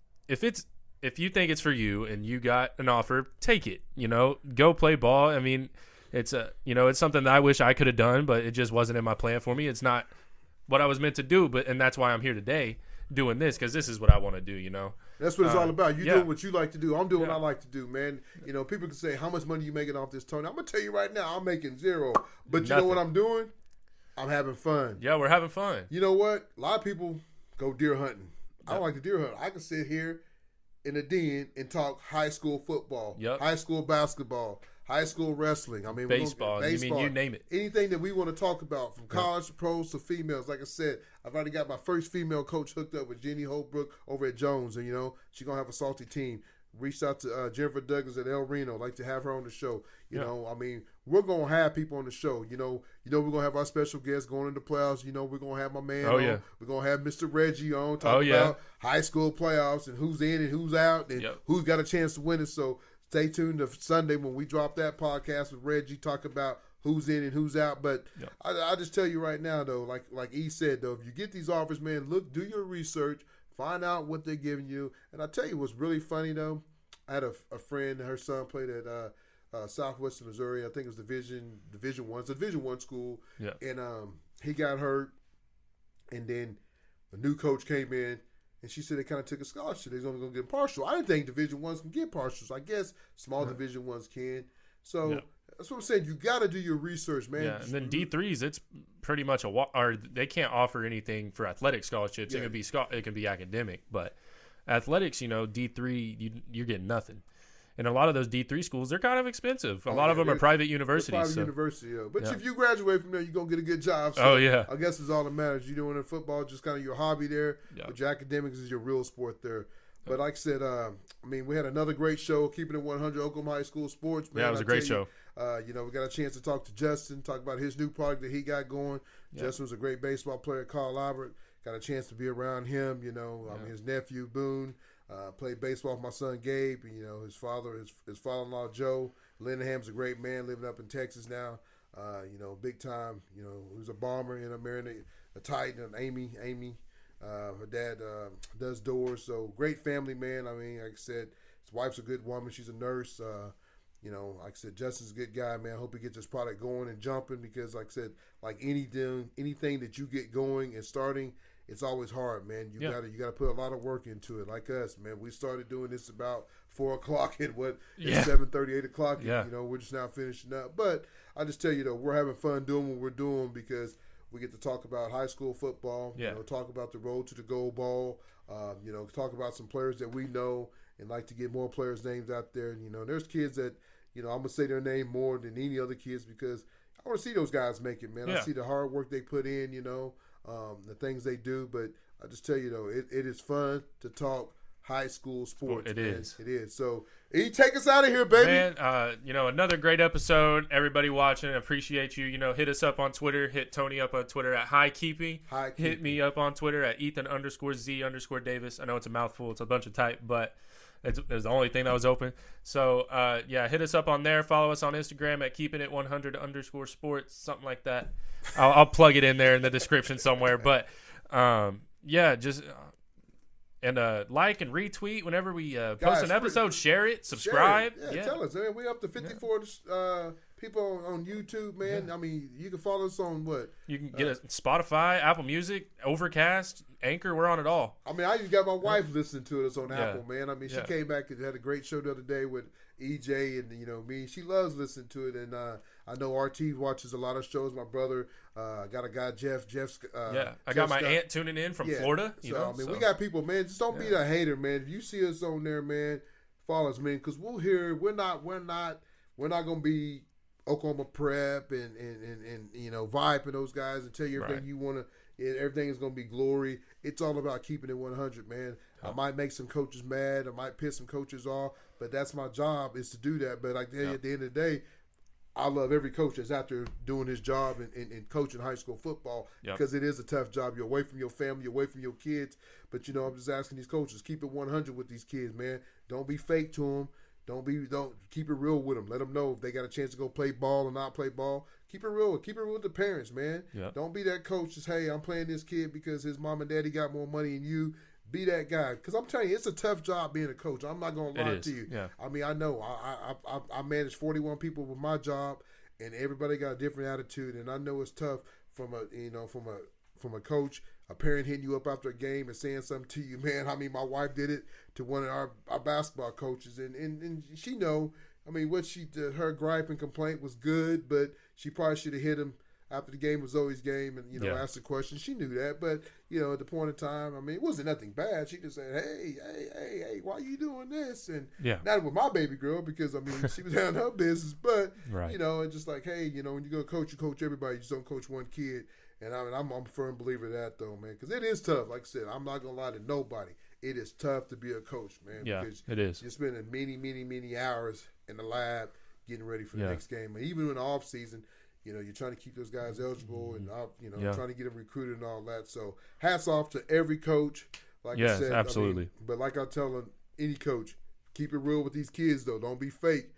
you think it's for you and you got an offer, take it. Go play ball. I mean, it's it's something that I wish I could have done, but it just wasn't in my plan for me. It's not what I was meant to do, and that's why I'm here today doing this, because this is what I want to do. That's what it's all about. You're doing what you like to do. I'm doing what I like to do, man. People can say, how much money you making off this, Tony? I'm going to tell you right now, I'm making zero. But you know what I'm doing? I'm having fun. Yeah, we're having fun. You know what? A lot of people go deer hunting. I don't like to deer hunt. I can sit here in the den and talk high school football, high school basketball, high school wrestling. I mean, baseball. You name it. Anything that we want to talk about, from college to pros to females. Like I said, I've already got my first female coach hooked up with Jenny Holbrook over at Jones, and she's gonna have a salty team. Reached out to Jennifer Douglas at El Reno. Like to have her on the show. You know, I mean, we're gonna have people on the show. We're gonna have our special guests going into playoffs. We're gonna have my man on. Yeah. We're gonna have Mr. Reggie on talking about high school playoffs and who's in and who's out and who's got a chance to win it. So stay tuned to Sunday when we drop that podcast with Reggie, talk about who's in and who's out. But I just tell you right now, though, like E said, though, if you get these offers, man, do your research, find out what they're giving you. And I tell you what's really funny, though. I had a friend, her son played at Southwestern Missouri. I think it was Division One. It's a Division One school. Yeah. And he got hurt, and then a new coach came in. And she said they kind of took a scholarship. They was only going to get partial. I didn't think Division Ones can get partials. I guess small Division Ones can. So that's what I'm saying. You got to do your research, man. Yeah, and then D3s, it's pretty much or they can't offer anything for athletic scholarships. Yeah. It can be academic, but athletics, D3, you're getting nothing. And a lot of those D3 schools, they're kind of expensive. A lot of them are private universities. University, But if you graduate from there, you're going to get a good job. So I guess it's all that matters. You're doing in football, just kind of your hobby there. Yeah. But your academics is your real sport there. But like I said, we had another great show, Keeping It 100 Oklahoma High School Sports. Man, it was a great show. We got a chance to talk to Justin, talk about his new product that he got going. Yeah. Justin was a great baseball player at Carl Albert. Got a chance to be around him, his nephew, Boone. Played baseball with my son Gabe, and his father-in-law Joe. Lindenham's a great man living up in Texas now. Big time. Who's a bomber, married a Titan, Amy. Her dad does doors, so great family man. I mean, like I said, his wife's a good woman. She's a nurse. Like I said, Justin's a good guy, man. I hope he gets this product going and jumping because, like I said, like anything that you get going and starting, it's always hard, man. You gotta put a lot of work into it. Like us, man. We started doing this about 4 o'clock and it's 7:30, 8 o'clock. Yeah. And, we're just now finishing up. But I just tell you though, we're having fun doing what we're doing because we get to talk about high school football. Yeah. Talk about the road to the gold ball. Talk about some players that we know and like to get more players' names out there. And, there's kids that, I'm gonna say their name more than any other kids because I want to see those guys make it, man. Yeah. I see the hard work they put in, the things they do. But I just tell you, though, it is fun to talk high school sports. It is. It is. So, E, take us out of here, baby. Man, another great episode. Everybody watching, appreciate you. Hit us up on Twitter. Hit Tony up on Twitter at HighKeeping. Hit me up on Twitter at Ethan_Z_Davis. I know it's a mouthful. It's a bunch of type, but it's the only thing that was open. So, hit us up on there. Follow us on Instagram at keepingit100_sports, something like that. I'll plug it in there in the description somewhere. But, just and like and retweet whenever we post an episode. Share it. Subscribe. Share it. Yeah, tell us. Man, we're up to 54 people on YouTube, man. Yeah. I mean, you can follow us on what? You can get Spotify, Apple Music, Overcast, Anchor. We're on it all. I mean, I just got my wife listening to us on Apple, man. I mean, she came back and had a great show the other day with EJ and, me. She loves listening to it. And I know RT watches a lot of shows. My brother, got a guy, Jeff. I got my aunt tuning in from Florida. We got people, man. Just don't be a hater, man. If you see us on there, man, follow us, man, because we're not gonna be Oklahoma Prep and Vibe and those guys and tell you everything you want to. Everything is gonna be glory. It's all about keeping it 100, man. I might make some coaches mad. I might piss some coaches off, but that's my job is to do that. But I tell you, at the end of the day, I love every coach that's out there doing his job in coaching high school football because it is a tough job. You're away from your family, you're away from your kids. But I'm just asking these coaches, keep it 100 with these kids, man. Don't be fake to them. Don't keep it real with them. Let them know if they got a chance to go play ball or not play ball. Keep it real. Keep it real with the parents, man. Yep. Don't be that coach just, hey, I'm playing this kid because his mom and daddy got more money than you. Be that guy. Because I'm telling you, it's a tough job being a coach. I'm not going to lie to you. Yeah. I mean, I know. I managed 41 people with my job, and everybody got a different attitude. And I know it's tough from a coach, a parent hitting you up after a game and saying something to you, man. I mean, my wife did it to one of our basketball coaches, and she know. I mean, what she did, her gripe and complaint was good, but she probably should have hit him after the game was Zoe's game and, asked the question. She knew that, but, at the point in time, I mean, it wasn't nothing bad. She just said, hey, why are you doing this? And not with my baby girl because, I mean, she was handling her business, but, and just like, hey, when you go coach, you coach everybody. You just don't coach one kid. And I mean, I'm a firm believer of that, though, man, because it is tough. Like I said, I'm not going to lie to nobody. It is tough to be a coach, man. Yeah, because it is. You're spending many hours in the lab getting ready for the next game. And even in the off season, you're trying to keep those guys eligible and, trying to get them recruited and all that. So hats off to every coach. Like I said, absolutely. I mean, but like I tell any coach, keep it real with these kids, though. Don't be fake.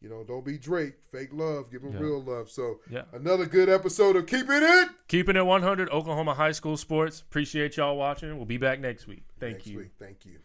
Don't be Drake. Fake love. Give them real love. So another good episode of Keeping It 100 Oklahoma High School Sports. Appreciate y'all watching. We'll be back next week. Thank you. Thank you.